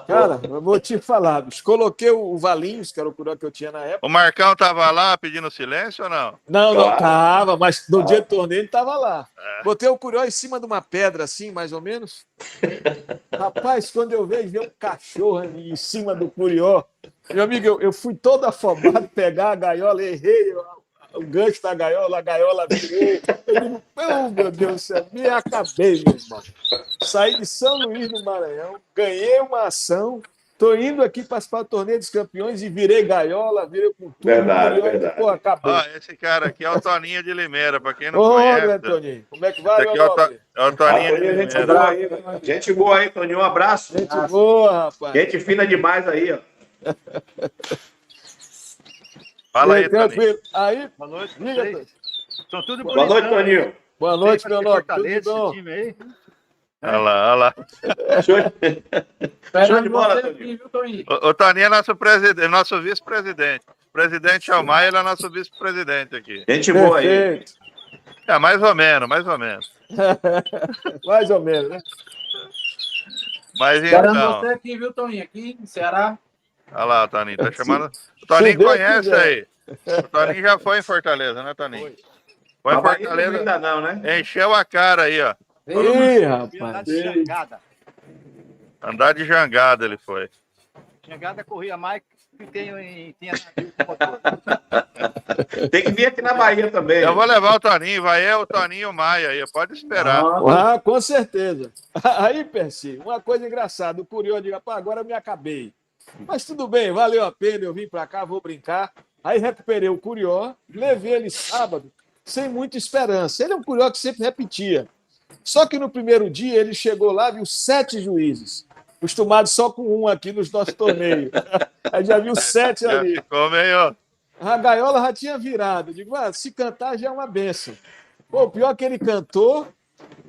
Cara, eu vou te falar, coloquei o Valinhos, que era o Curió que eu tinha na época. O Marcão tava lá pedindo silêncio ou não? Não tava, mas no dia do torneio ele tava lá. Botei o Curió em cima de uma pedra, assim, mais ou menos. Rapaz, quando eu vejo um cachorro em cima do Curió, meu amigo, eu fui todo afobado, pegar a gaiola, errei o gancho da gaiola, a gaiola virou. Eu digo, meu Deus do céu, me acabei, meu irmão. Saí de São Luís do Maranhão, ganhei uma ação, tô indo aqui participar do Torneio dos Campeões e virei gaiola, virei com tudo. Verdade. Pô, acabou. Esse cara aqui é o Toninho de Limeira, para quem não conhece. Toninho, como é que vai, meu nobre? É o Toninho de Limeira. Gente boa aí, Toninho, um abraço. Gente boa, rapaz. Gente fina demais aí, ó. Fala aí, Toninho. Aí, boa noite, são tudo boa noite, Toninho. Boa noite, meu nobre. Tudo bom? Time aí. Olha lá. Show de bola, Toninho. O Toninho é nosso vice-presidente. O presidente é o Maia, ele é nosso vice-presidente aqui. Gente boa aí. Mais ou menos. Mais ou menos, né? Mas então... você aqui, viu, Toninho? Aqui no Ceará. Olha lá, Toninho, tá chamando. O Toninho conhece aí. O Toninho já foi em Fortaleza, né, Toninho? Foi em Fortaleza. Ainda não, né? Encheu a cara aí, ó. Ih, rapaz. Jangada. Andar de jangada ele foi. Jangada corria mais tinha navio. Tem que vir aqui na Bahia também. Eu vou levar o Toninho, vai eu, o Toninho e o Maia aí, pode esperar. Ah, com certeza. Aí, Percy, uma coisa engraçada, o Curió diz, rapaz, agora eu me acabei. Mas tudo bem, valeu a pena, eu vim para cá, vou brincar. Aí recuperei o Curió, levei ele sábado, sem muita esperança. Ele é um Curió que sempre repetia. Só que no primeiro dia ele chegou lá, viu 7 juízes, acostumados só com um aqui nos nossos torneios. Aí já viu 7 Já ali. ficou meio... A gaiola já tinha virado. Eu digo, se cantar já é uma benção. Pô, o pior é que ele cantou,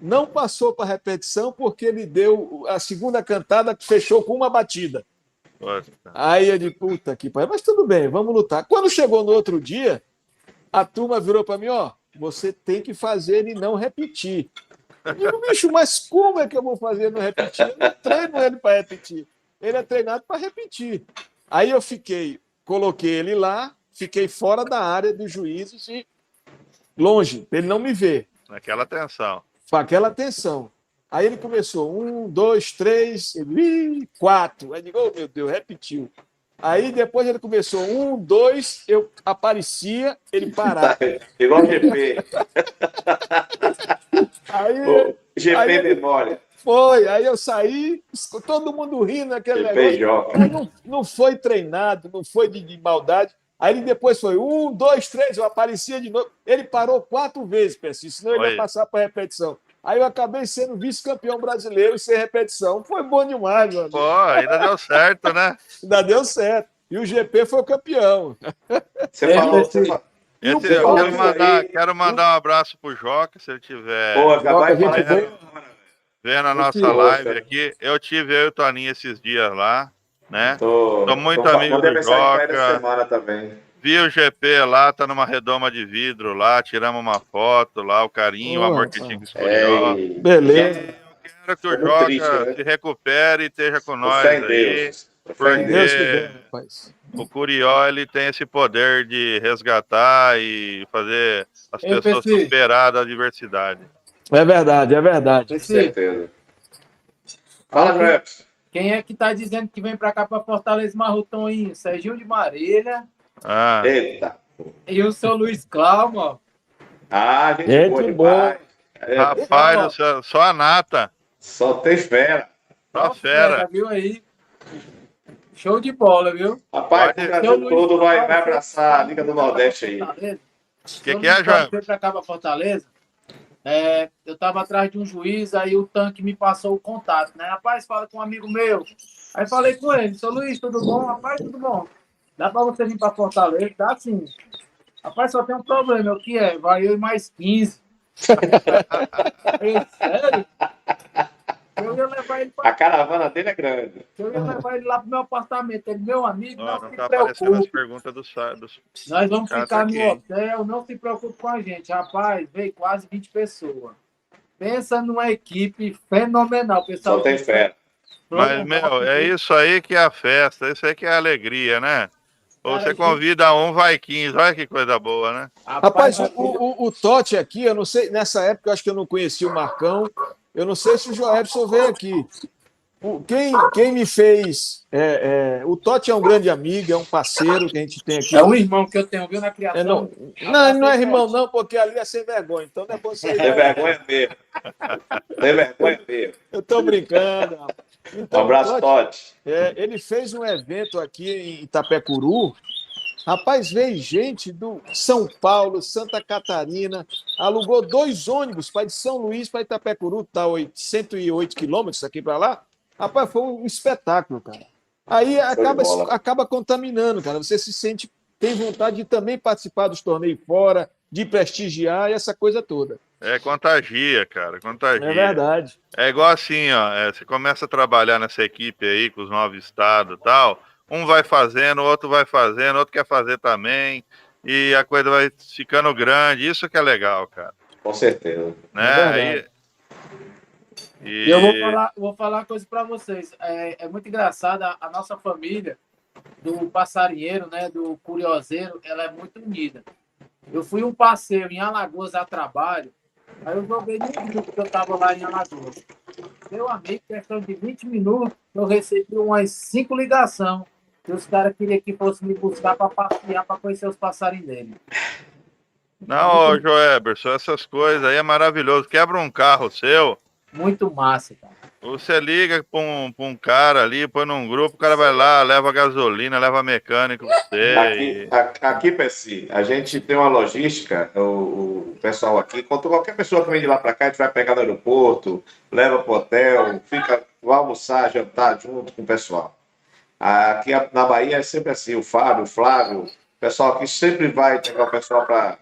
não passou para repetição, porque ele deu a segunda cantada que fechou com uma batida. Poxa. Aí eu disse, puta que pariu, mas tudo bem, vamos lutar. Quando chegou no outro dia, a turma virou para mim, você tem que fazer ele não repetir. Eu digo, bicho, mas como é que eu vou fazer ele não repetir? Eu não treino ele para repetir. Ele é treinado para repetir. Aí eu coloquei ele lá, fiquei fora da área dos juízes e longe, para ele não me ver. Naquela tensão. Com aquela tensão. Aí ele começou, 1, 2, 3, 4. Aí eu digo, oh, meu Deus, repetiu. Aí depois ele começou, 1, 2, eu aparecia, ele parava. Igual o GP. Aí, GP aí memória. foi, aí eu saí, todo mundo rindo naquele negócio. Mas não foi treinado, não foi de maldade. Aí ele depois foi 1, 2, 3, eu aparecia de novo. Ele parou 4 vezes, Percy, senão ele ia passar para repetição. Aí eu acabei sendo vice-campeão brasileiro sem repetição. Foi bom demais, mano. Pô, ainda deu certo, né? Ainda deu certo. E o GP foi o campeão. Você falou. Quero mandar um abraço pro Joca, se ele tiver vendo a nossa live aqui. Eu e o Toninho esses dias lá, né? Tô muito amigo do Joca. Vi o GP lá, tá numa redoma de vidro lá, tiramos uma foto lá, o carinho, o amor que tinha que escolher. Beleza. Eu quero que o Joca se recupere e esteja com nós aí. Porque o Curió, ele tem esse poder de resgatar e fazer as pessoas superar da adversidade. É verdade, é verdade. Com certeza. Fala, Traps. Quem é que tá dizendo que vem pra cá pra Fortaleza Marrotoinho? Serginho de Marília. Eita. E o seu Luiz Cláudio, ó. Gente boa. Rapaz, só a nata. Só tem fera. Só fera. Viu aí? Show de bola, viu? Rapaz, o Brasil todo vai abraçar a Liga do Nordeste aí. O que é, João? Eu fui pra cá pra Fortaleza. Eu tava atrás de um juiz, aí o tanque me passou o contato, né? Rapaz, fala com um amigo meu. Aí falei com ele, seu Luiz, tudo bom? Rapaz, tudo bom. Dá pra você vir pra Fortaleza? Dá sim. Rapaz, só tem um problema, o que é? Vai eu e mais 15. Sério? Eu ia levar ele A caravana dele é grande. Eu ia levar ele lá pro meu apartamento. Ele, meu amigo, não se tá aparecendo as preocupe. perguntas dos... Nós vamos ficar aqui. no hotel, não se preocupe com a gente. Rapaz, veio quase 20 pessoas. Pensa numa equipe fenomenal, pessoal. Só tem fé. Mas, meu, é isso aí que é a festa, isso aí que é a alegria, né? Ou você convida um, vai 15, olha que coisa boa, né? Rapaz, o Totti aqui, eu não sei, nessa época eu acho que eu não conhecia o Marcão, eu não sei se o Joelson veio aqui. Quem me fez... o Totti é um grande amigo, é um parceiro que a gente tem aqui. É um irmão que eu tenho, viu, na criação. Não, ele não é irmão não, porque ali é sem vergonha, então não é bom ser... Tem vergonha mesmo. Tem vergonha mesmo. Eu tô brincando. Então, um abraço, Totti. Ele fez um evento aqui em Itapecuru. Rapaz, veio gente do São Paulo, Santa Catarina, alugou 2 ônibus para de São Luís para Itapecuru, tá 108 quilômetros aqui para lá. Rapaz, foi um espetáculo, cara. Aí acaba contaminando, cara. Você se sente, tem vontade de também participar dos torneios fora, de prestigiar e essa coisa toda. Contagia, cara, contagia. É verdade. É igual assim, ó, você começa a trabalhar nessa equipe aí, com os 9 estados e tal, um vai fazendo, outro vai fazendo, outro quer fazer também, e a coisa vai ficando grande, isso que é legal, cara. Com certeza. Né? Eu vou falar uma coisa para vocês, é muito engraçada, a nossa família, do passarinheiro, né, do curioseiro, ela é muito unida. Eu fui um passeio em Alagoas a trabalho, aí eu joguei no grupo que eu estava lá em Alagoas. Meu amigo, questão de 20 minutos, eu recebi umas 5 ligações. que os caras queriam que fosse me buscar para passear, para conhecer os passarinhos dele. Não, ô Joeberson, essas coisas aí é maravilhoso. Quebra um carro seu, Muito massa, cara. você liga pra um cara ali, põe num grupo, o cara vai lá, leva gasolina, leva mecânico pra você. Aqui, Percy, a gente tem uma logística, o pessoal aqui, qualquer pessoa que vem de lá para cá, a gente vai pegar no aeroporto, leva pro hotel, vai almoçar, jantar junto com o pessoal. Aqui na Bahia é sempre assim, o Fábio, o Flávio, o pessoal aqui sempre vai pegar o pessoal para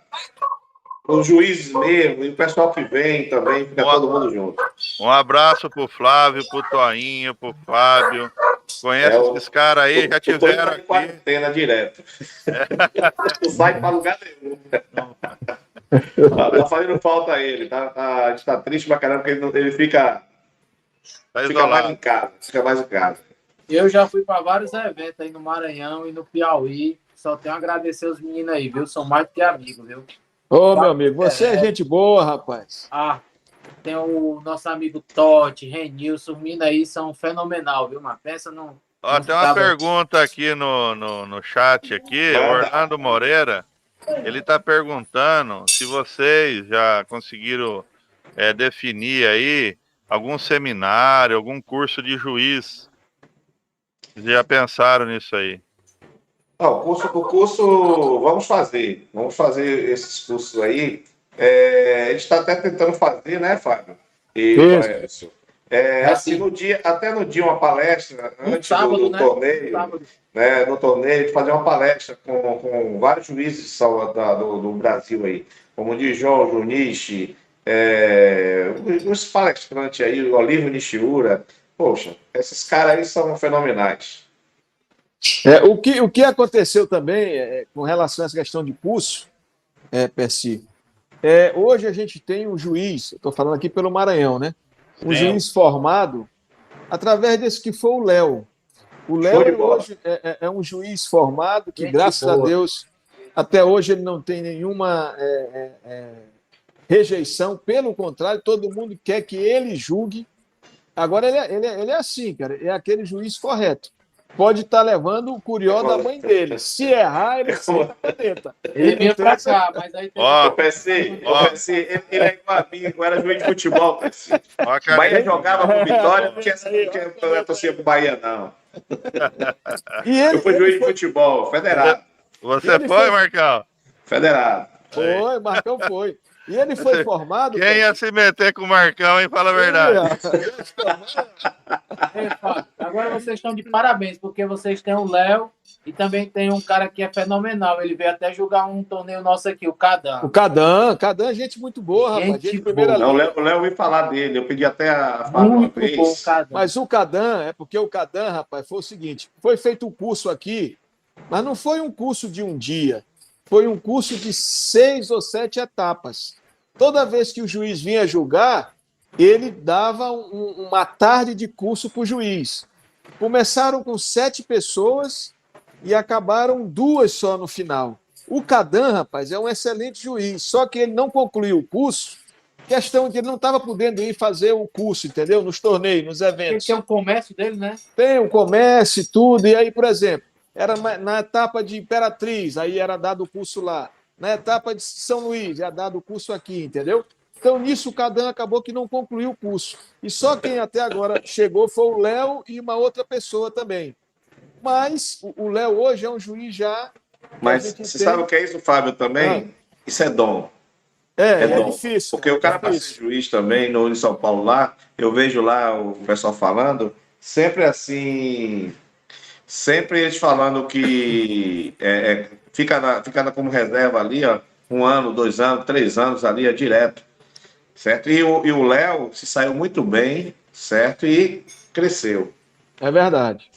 os juízes mesmo, e o pessoal que vem também, fica todo mundo junto. Um abraço pro Flávio, pro Toinho, pro Fábio. Conhece esses caras aí, já tiveram tá em aqui. quarentena direto. Não sai para lugar nenhum. Tá fazendo falta ele. A gente tá triste pra caramba, porque ele fica mais em casa. Fica mais em casa. Eu já fui para vários eventos aí no Maranhão e no Piauí. Só tenho a agradecer os meninos aí, viu? São mais do que amigos, viu? Ô, meu amigo, você é gente boa, rapaz. Tem o nosso amigo Totti, Renilson, os meninos aí são fenomenal, viu, mano? Pensa no... Ó, tem uma pergunta aqui no chat aqui, o Orlando Moreira, ele tá perguntando se vocês já conseguiram definir aí algum seminário, algum curso de juiz. Já pensaram nisso aí? Não, o curso vamos fazer esses cursos aí. A gente está até tentando fazer, né, Fábio? Isso. Assim, até no dia uma palestra, antes do torneio, né, no torneio, fazer uma palestra com vários juízes do Brasil aí, como o Dijon, Junichi, os palestrantes aí, o Olívio Nishiura. Poxa, esses caras aí são fenomenais. O que aconteceu também com relação a essa questão de curso, Percy, hoje a gente tem um juiz, estou falando aqui pelo Maranhão, né? Um juiz formado através desse que foi o Léo. O Léo hoje é um juiz formado que, graças a Deus, até hoje ele não tem nenhuma rejeição, pelo contrário, todo mundo quer que ele julgue. Agora, ele é assim, cara, é aquele juiz correto. Pode estar levando o curió da mãe dele. Se errar, ele senta a caneta. Ele veio pra cá, mas aí tem... Ele é igual a mim, eu era juiz de futebol, Percy. O Bahia jogava com Vitória, não tinha torcida pro Bahia, não. Eu fui juiz de futebol, federado. Você foi, Marcão? Federado. Foi, Marcão foi. E ele foi formado... Quem ia se meter com o Marcão, hein? Fala a verdade. Agora vocês estão de parabéns, porque vocês têm o Léo e também tem um cara que é fenomenal. Ele veio até jogar um torneio nosso aqui, o Cadan. O Cadan é gente muito boa, rapaz. Gente de primeira linha. O Léo veio falar dele, eu pedi até a Fábio uma vez. Bom, mas o Cadan, porque o Cadan, rapaz, foi o seguinte, foi feito um curso aqui, mas não foi um curso de um dia, foi um curso de 6 ou 7 etapas. Toda vez que o juiz vinha julgar, ele dava uma tarde de curso para o juiz. Começaram com 7 pessoas e acabaram 2 só no final. O Cadan, rapaz, é um excelente juiz, só que ele não concluiu o curso, questão que ele não estava podendo ir fazer o curso, entendeu? Nos torneios, nos eventos. Ele tem um comércio dele, né? Tem um comércio e tudo, e aí, por exemplo, era na etapa de Imperatriz, aí era dado o curso lá. Na etapa de São Luís, é dado o curso aqui, entendeu? Então, nisso, o Cadan acabou que não concluiu o curso. E só quem até agora chegou foi o Léo e uma outra pessoa também. Mas o Léo hoje é um juiz já... Mas você sabe o que é isso, Fábio, também? Isso é dom. É dom. difícil. Porque o cara para ser juiz também, no São Paulo lá, eu vejo lá o pessoal falando, sempre assim... Sempre eles falando que fica como reserva ali, ó, 1 ano, 2 anos, 3 anos ali, direto, certo? E o Léo se saiu muito bem, certo? E cresceu. É verdade.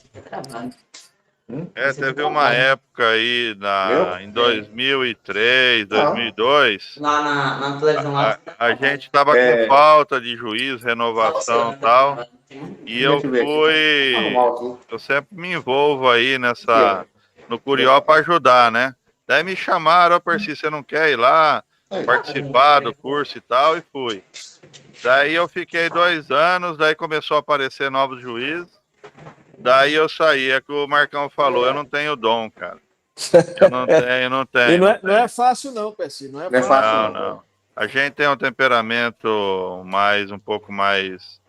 Teve uma época aí em 2003, 2002. Lá na televisão lá. A gente estava com falta de juiz, renovação e tal. E eu sempre me envolvo aí no Curió para ajudar, né? Daí me chamaram, Percy, você não quer ir lá participar do curso e tal? E fui. Daí eu fiquei 2 anos, daí começou a aparecer novos juízes. Daí eu saí, é que o Marcão falou, eu não tenho dom, cara. Eu não tenho. E não é fácil não, Percy, não é Não é fácil. fácil, Não, não. A gente tem um temperamento um pouco mais.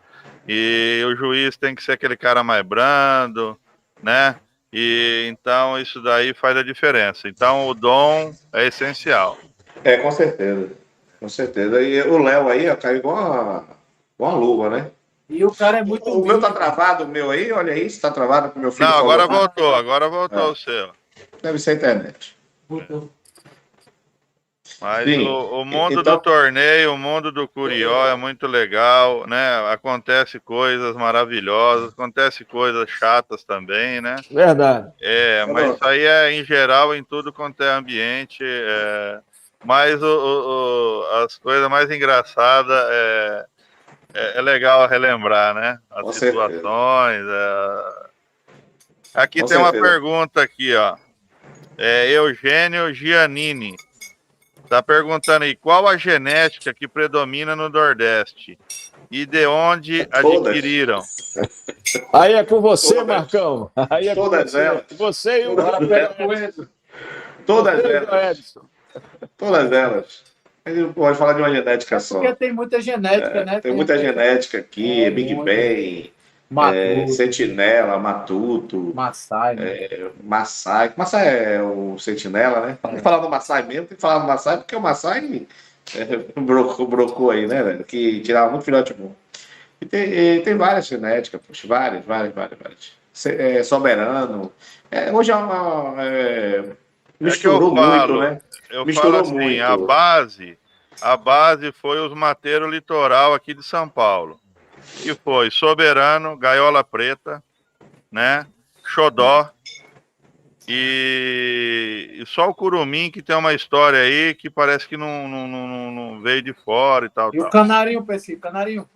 E o juiz tem que ser aquele cara mais brando, né? E então isso daí faz a diferença. Então o dom é essencial. É, com certeza. Com certeza. E o Léo aí, ó, caiu igual uma luva, né? E o cara é muito O meu tá humilde. travado, o meu aí, olha aí, se tá travado, que meu filho Não, falou. agora voltou o seu. Deve ser a internet. Mas Sim. o mundo do Então, torneio, o mundo do Curió é muito legal, né? Acontece coisas maravilhosas, acontece coisas chatas também, né? Verdade. Mas isso aí é em geral em tudo quanto é ambiente. Mas as coisas mais engraçadas é legal relembrar, né? As Com situações. Aqui Com tem uma certeza. pergunta aqui, ó. Eugênio Giannini está perguntando aí qual a genética que predomina no Nordeste e de onde adquiriram. Aí é com você, Todas. Marcão. Aí é com Todas você. elas. Você e o Todas Você e o elas. Edson. Todas elas. A gente não pode falar de uma genética só. Porque tem muita genética, né? Tem muita genética aqui, Big muito. Bang, Matuto, Sentinela, Matuto, Massai, né? Massai. Massai é o Sentinela, né? Tem que falar do Massai mesmo, tem que falar do Massai, porque o Massai brocou aí, né, velho? Que tirava muito filhote bom. E tem várias genéticas, poxa, várias. Soberano. Hoje misturou muito, né? Eu falo Misturou assim, muito. a base foi os mateiros litoral aqui de São Paulo, que foi Soberano, Gaiola Preta, né? Xodó e só o Curumim que tem uma história aí que parece que não veio de fora e tal. E o canarinho, Percy, canarinho.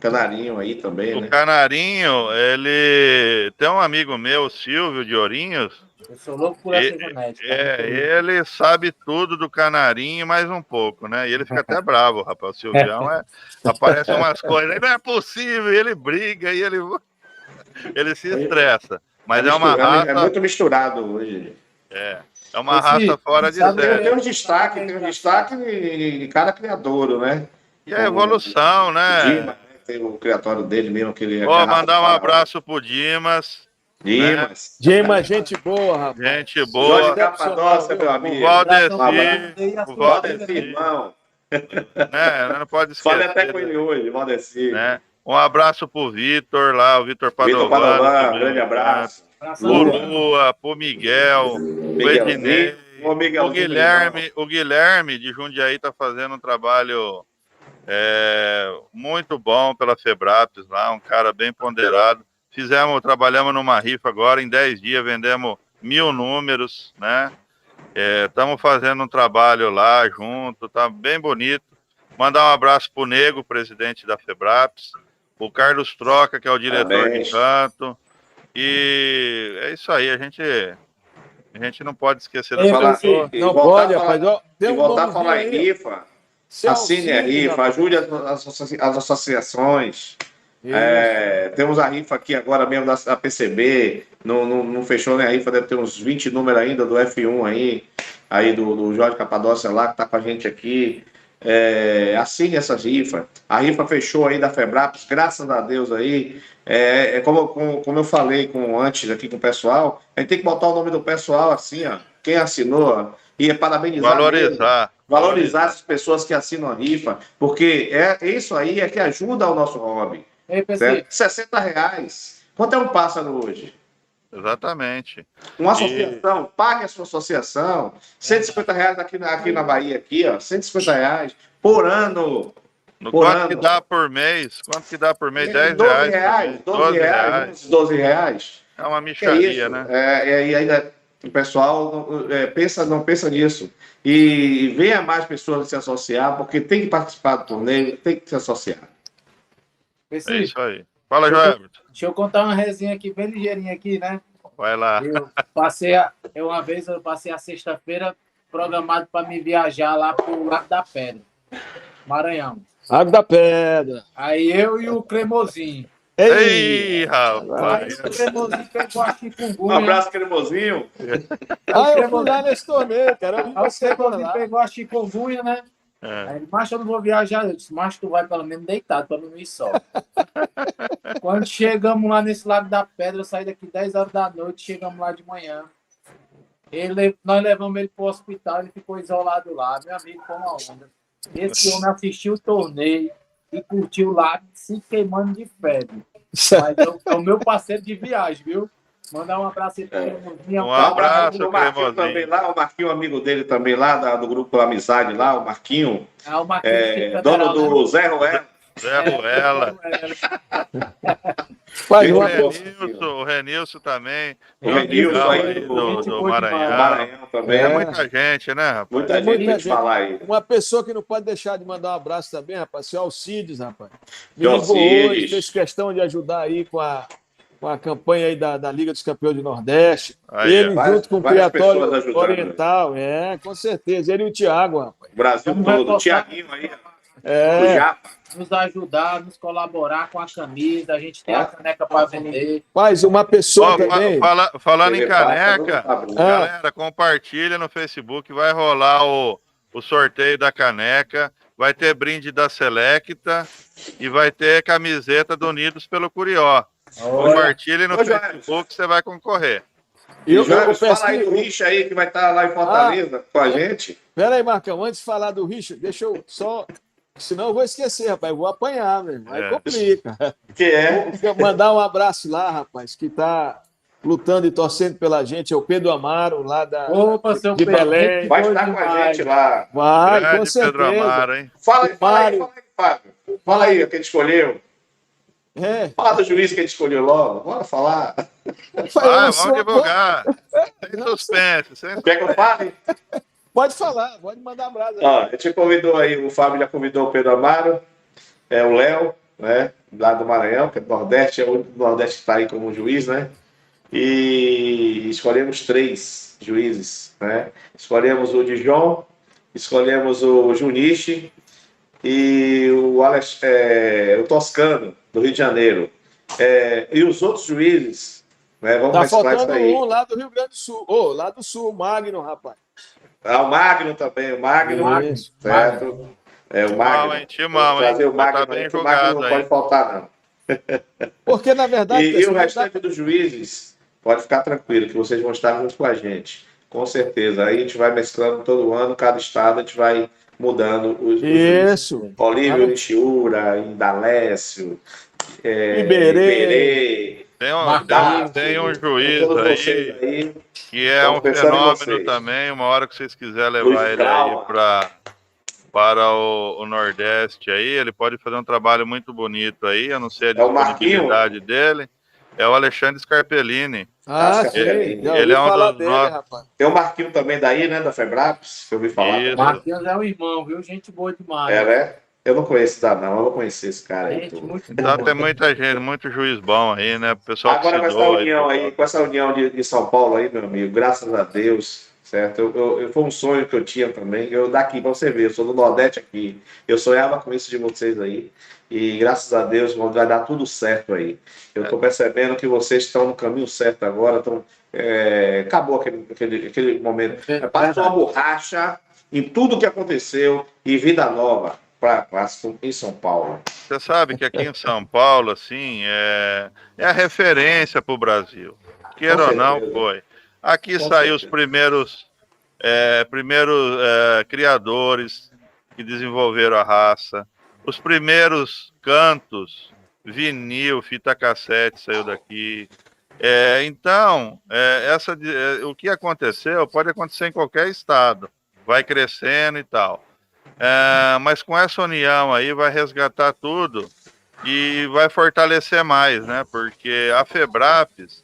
Canarinho aí também, O né? Canarinho, ele tem um amigo meu, Silvio de Ourinhos. Eu sou louco por essa genética. Ele sabe tudo do Canarinho, mais um pouco, né? E ele fica até bravo, rapaz. O Silvião aparecem umas coisas, não é possível, e ele briga e ele se estressa. Mas é uma raça. É muito misturado hoje. É uma raça fora de sabe, série. Tem um destaque de cada criador, né? E a evolução, né? Dimas, tem o criatório dele mesmo, que ele é. Vou mandar um abraço pro Dimas. Dimas. Dimas, gente boa, rapaz. Gente boa. Jorge Capadócia, meu amigo. O Valdeci, irmão. Né? Não pode esquecer. Falei até com ele hoje, Valdeci. Né? Um abraço pro Vitor lá, o Vitor Vitor Padovano. Padovan, grande abraço. Pro Lua, pro Miguel, o Ednei, o Guilherme de Jundiaí tá fazendo um trabalho muito bom pela Febrapes lá, um cara bem ponderado. Trabalhamos numa rifa agora, em 10 dias vendemos 1000 números, né? Estamos fazendo um trabalho lá junto, tá bem bonito. Mandar um abraço pro Nego, presidente da Febrapes, o Carlos Troca, que é o diretor de canto. E é isso aí, a gente não pode esquecer das pessoas. Não pode, rapaz. E voltar a falar em rifa, assine a rifa, ajude as associações. Temos a rifa aqui agora mesmo da PCB, não fechou, né? A rifa deve ter uns 20 números ainda do F1 aí do Jorge Capadócia lá, que tá com a gente aqui. Assine essa rifa. A rifa fechou aí da Febrapes, graças a Deus aí. Como eu falei antes aqui com o pessoal, a gente tem que botar o nome do pessoal assim, ó. Quem assinou, ó, e parabenizar. Valorizar essas pessoas que assinam a rifa, porque isso aí que ajuda ao nosso hobby. R$60. Quanto é um pássaro hoje? Exatamente. Uma associação, pague a sua associação. R$150 aqui na Bahia, aqui, ó. R$150 por ano. Quanto que dá por mês? Quanto que dá por mês? R$10. R$12. É uma mixaria, né? E ainda o pessoal não pensa nisso. E venha mais pessoas se associar, porque tem que participar do torneio, tem que se associar. É isso aí. Fala, Joel. Deixa eu contar uma resenha aqui, bem ligeirinha aqui, né? Vai lá. Uma vez eu passei a sexta-feira programado para me viajar lá pro Lago da Pedra, Maranhão. Lago da Pedra. Aí eu e o Cremosinho. Ei, Aí rapaz. o cremosinho pegou a Um chikungunya. abraço, cremosinho. Eu fui lá nesse torneio, cara. Eu vi Aí o você cremosinho lá. pegou a chikungunya, né? É. Aí ele, macho, eu não vou viajar. Eu disse, macho, tu vai pelo menos deitado, pra não ir só. Quando chegamos lá nesse Lago da Pedra, eu saí daqui 10 horas da noite, chegamos lá de manhã. Nós levamos ele pro hospital, ele ficou isolado lá. Meu amigo, foi uma onda. Esse homem assistiu o torneio e curtiu lá, se queimando de febre. Mas é o meu parceiro de viagem, viu? Mandar um abraço aí pro Cremosinho. Um abraço, o Marquinho cremosinho. também lá, o Marquinho, amigo dele também lá, do grupo Amizade lá, o Marquinho, É o Marquinhos dono do Zé Ruela. Zé Ruela. Pai, E uma o Renilson também. O meu Renilson amigão aí aí do do O Maranhão. Maranhão também. É muita gente, né, rapaz? Muita Tem gente muita tem que falar aí. Uma pessoa que não pode deixar de mandar um abraço também, rapaz, seu Alcides, rapaz. Me Seu ligou hoje, Alcides. fez questão de ajudar aí com a campanha aí da Liga dos Campeões do Nordeste. Aí, Ele ó. junto com o Várias Criatório pessoas ajudando. Oriental, com certeza. Ele e o Thiago, rapaz. O Brasil Vamos todo. reforçar. Tiaguinho aí, o É, Japa. Nos ajudar, nos colaborar com a camisa. A gente tem a caneca para vender. mas uma pessoa Ó, também. falando em TV Prata, caneca, não tá bom. galera, compartilha no Facebook, vai rolar o sorteio da caneca, vai ter brinde da Selecta e vai ter camiseta do Unidos pelo Curió. Compartilhe no Ô, Joel. Facebook, você vai concorrer. Eu Jorge, peço fala aí que- do Richa aí, que vai estar lá em Fortaleza com a gente. Pera aí, Marcão, antes de falar do Richard, deixa eu só. Senão eu vou esquecer, rapaz. Eu vou apanhar, velho. Aí É. complica. Que é? Vou mandar um abraço lá, rapaz, que tá lutando e torcendo pela gente. É o Pedro Amaro, lá Opa, seu de Pedro, Belém. Vai Foi estar com a demais. gente lá. Vai, com Grande Pedro certeza. Amaro, hein? Fala aí, Mário. Fábio. Fala aí, quem escolheu. É. Fala do juiz que a gente escolheu logo. Bora falar. Vai, Eu vamos sou- divulgar. Sem suspense, sem Quer que eu fale? Pode falar, pode mandar abraço. Ó, a gente convidou aí, o Fábio já convidou o Pedro Amaro, o Léo, né? Lá do Maranhão, que é do Nordeste, é o único do Nordeste que está aí como juiz, né? E escolhemos 3 juízes, né? Escolhemos o Dijon, escolhemos o Junichi e o Toscano, do Rio de Janeiro. E os outros juízes, né? Vamos Tá mesclar isso faltando aí. um lá do Rio Grande do Sul. Ô, lá do Sul, o Magno, rapaz. O Magno também, o Magno, Isso. certo? O Magno. hein? Timão, hein? Trazer o Vai Magno, tá bem aí, que o Magno jogado não aí. pode faltar, não. Porque, na verdade, E o pessoal, restante dos juízes, pode ficar tranquilo, que vocês vão estar junto com a gente. Com certeza. Aí a gente vai mesclando todo ano, cada estado a gente vai mudando os juízes. Isso. Olívio Nichiura, Indalécio, Iberê. Tem um juiz todos vocês aí aí. que é Estamos um pensando em fenômeno vocês. também. Uma hora que vocês quiserem levar Luiz ele aí Grau. para o Nordeste aí, ele pode fazer um trabalho muito bonito aí, eu não sei a É o Marquinho. disponibilidade dele. É o Alexandre Scarpellini. Ah, Acho que sei. Já ele ouvi é um falar dos dele, nossos- rapaz. Tem o Marquinho também daí, né? Da Febrapes, que eu ouvi falar. Isso. Marquinhos é um irmão, viu? Gente boa demais. Né? Eu não conheço não. Eu vou conhecer esse cara aí. Gente tudo. muito Então boa. tem muita gente, muito juiz bom aí, né? O pessoal Agora que com se essa doa união e aí, tudo. com essa união de São Paulo aí, meu amigo, graças a Deus, certo? Foi um sonho que eu tinha também. Eu daqui, pra você ver, eu sou do Nordeste aqui. Eu sonhava com isso de vocês aí. E graças a Deus vai dar tudo certo aí. Eu tô percebendo que vocês estão no caminho certo agora. Acabou aquele momento. Passou a borracha em tudo que aconteceu e vida nova em São Paulo. Você sabe que aqui em São Paulo, assim, é a referência para o Brasil. Queira ou não, certeza. foi. Aqui Com saiu os certeza. primeiros criadores que desenvolveram a raça. Os primeiros cantos, vinil, fita cassete saiu daqui. Então, o que aconteceu pode acontecer em qualquer estado. Vai crescendo e tal. Mas com essa união aí vai resgatar tudo e vai fortalecer mais, né? Porque a Febrapes,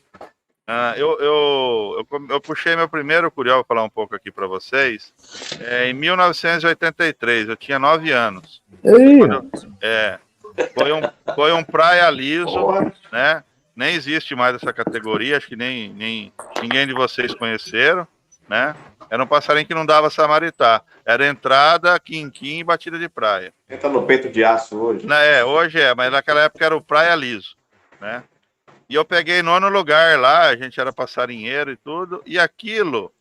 eu puxei meu primeiro Curió, vou falar um pouco aqui para vocês, em 1983, eu tinha 9 anos. Foi um praia liso, né? Nem existe mais essa categoria, acho que nem ninguém de vocês conheceram, né? Era um passarinho que não dava samaritá. Era entrada, quinquim e batida de praia. Entra no peito de aço hoje. Hoje mas naquela época era o praia liso. né? E eu peguei 9º lugar lá, a gente era passarinheiro e tudo, e aquilo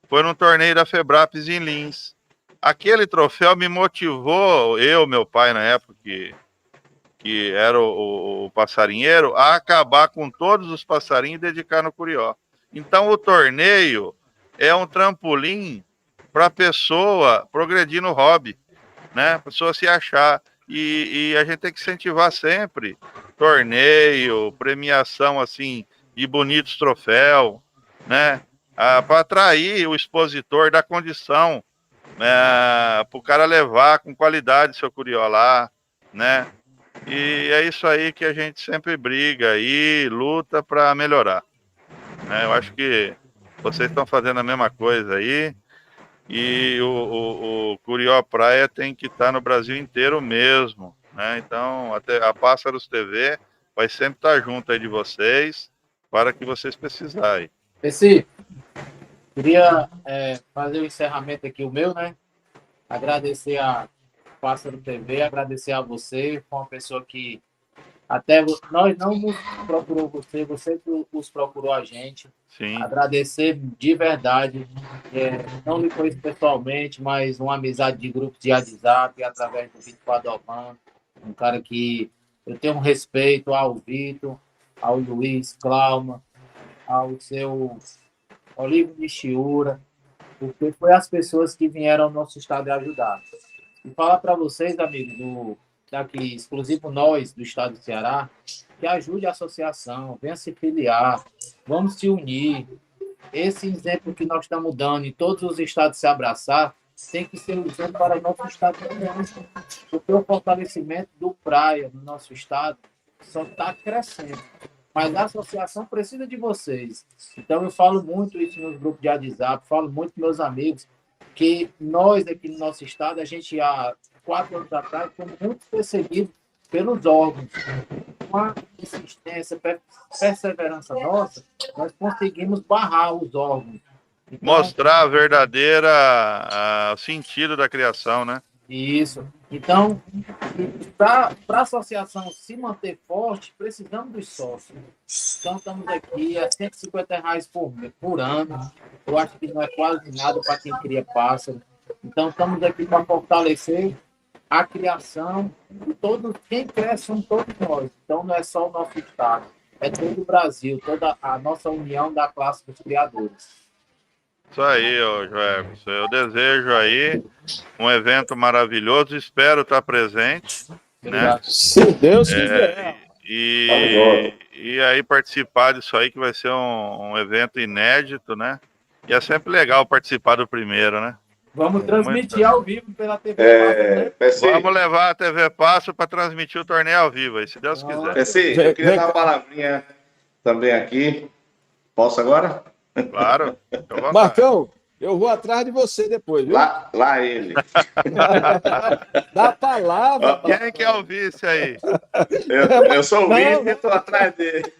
foi num torneio da Febrapes em Lins. Aquele troféu me motivou, meu pai na época, que era o passarinheiro, a acabar com todos os passarinhos e dedicar no Curió. Então o torneio é um trampolim para a pessoa progredir no hobby, né? A pessoa se achar. E a gente tem que incentivar sempre torneio, premiação assim de bonitos troféus, né? Para atrair o expositor da condição, para o cara levar com qualidade seu Curió lá, né? E é isso aí que a gente sempre briga e luta para melhorar, né? Eu acho que vocês estão fazendo a mesma coisa aí. E o Curió Praia tem que estar no Brasil inteiro mesmo, né? Então, até a Pássaros TV vai sempre estar junto aí de vocês para que vocês precisarem. Pessi, queria fazer o encerramento aqui, o meu, né? Agradecer a Pássaro TV, agradecer a você, foi uma pessoa que até nós não nos procurou você, você nos procurou a gente. Sim. Agradecer de verdade. Não me conheço pessoalmente, mas uma amizade de grupo de WhatsApp, através do Vitor Padovan, um cara que eu tenho um respeito ao Vitor, ao Luiz Clauma, ao seu Olívio Nishiura, porque foi as pessoas que vieram ao nosso estado ajudar. E falar para vocês, amigos, daqui, exclusivo nós, do estado do Ceará, que ajude a associação, venha se filiar, vamos se unir. Esse exemplo que nós estamos dando em todos os estados se abraçar, tem que ser um exemplo para o nosso estado também. Porque o fortalecimento do praia no nosso estado só está crescendo. Mas a associação precisa de vocês. Então, eu falo muito isso nos grupos de WhatsApp, falo muito com meus amigos, que nós aqui no nosso estado, a gente há 4 anos atrás, fomos muito perseguidos pelos órgãos. Com a insistência, perseverança nossa, nós conseguimos barrar os órgãos. Então, mostrar a verdadeira sentido da criação, né? Isso. Então, para a associação se manter forte, precisamos dos sócios. Então, estamos aqui a R$150 por ano. Eu acho que não é quase nada para quem cria pássaro. Então, estamos aqui para fortalecer a criação de todos. Quem cresce são todos nós. Então, não é só o nosso estado, é todo o Brasil, toda a nossa união da classe dos criadores. Isso aí, Jefferson. Eu desejo aí um evento maravilhoso, espero estar presente, né? Se Deus quiser. E aí participar disso aí, que vai ser um evento inédito, né? E é sempre legal participar do primeiro, né? Vamos transmitir ao vivo pela TV Passo, né? Vamos levar a TV Passo para transmitir o torneio ao vivo, aí, se Deus quiser. Pessi, eu queria dar uma palavrinha também aqui. Posso agora? Claro. Marcão, eu vou atrás de você depois, viu? Lá ele. Dá a palavra. Quem quer ouvir isso aí? Eu sou o Vitor e estou atrás dele.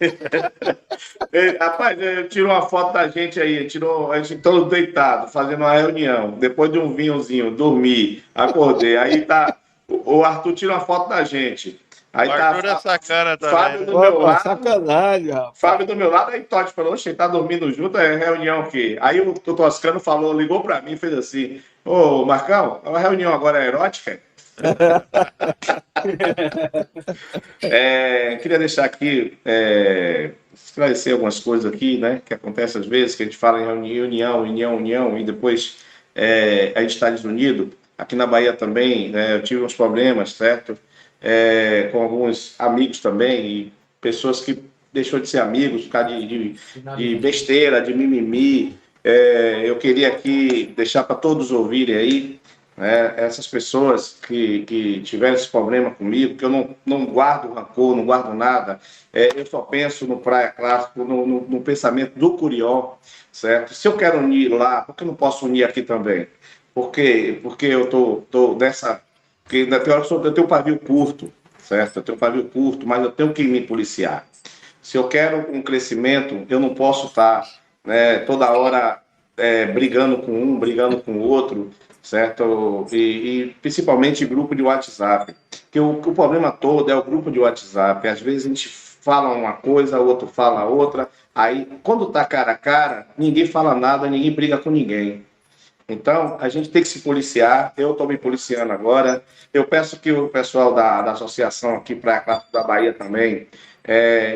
Rapaz, eu tiro uma foto da gente aí, a gente todo deitado, fazendo uma reunião. Depois de um vinhozinho, dormi, acordei. Aí tá. O Arthur tira uma foto da gente. Aí o Arthur é sacana também. Fábio do meu lado. Sacanagem, rapaz. Fábio do meu lado, aí Totti falou, oxe, tá dormindo junto, é reunião aqui. Aí o Toscano falou, ligou pra mim e fez assim, ô Marcão, a reunião agora é erótica? Queria deixar aqui, esclarecer algumas coisas aqui, né, que acontecem às vezes, que a gente fala em união, e depois a gente está desunido. Aqui na Bahia também, né, eu tive uns problemas, certo? Com alguns amigos também, e pessoas que deixou de ser amigos por causa de besteira, de mimimi. Eu queria aqui deixar para todos ouvirem aí, né, essas pessoas que tiveram esse problema comigo, que eu não guardo rancor, não guardo nada, eu só penso no Praia Clássico, no pensamento do Curió, certo? Se eu quero unir lá, por que eu não posso unir aqui também? Porque eu tô nessa... Porque na teoria eu tenho um pavio curto, certo? Eu tenho um pavio curto, mas eu tenho que me policiar. Se eu quero um crescimento, eu não posso estar, né, toda hora brigando com um, brigando com o outro, certo? E principalmente grupo de WhatsApp. Porque o problema todo é o grupo de WhatsApp. Às vezes a gente fala uma coisa, o outro fala outra. Aí, quando tá cara a cara, ninguém fala nada, ninguém briga com ninguém. Então, a gente tem que se policiar. Eu estou me policiando agora. Eu peço que o pessoal da associação aqui para a classe da Bahia também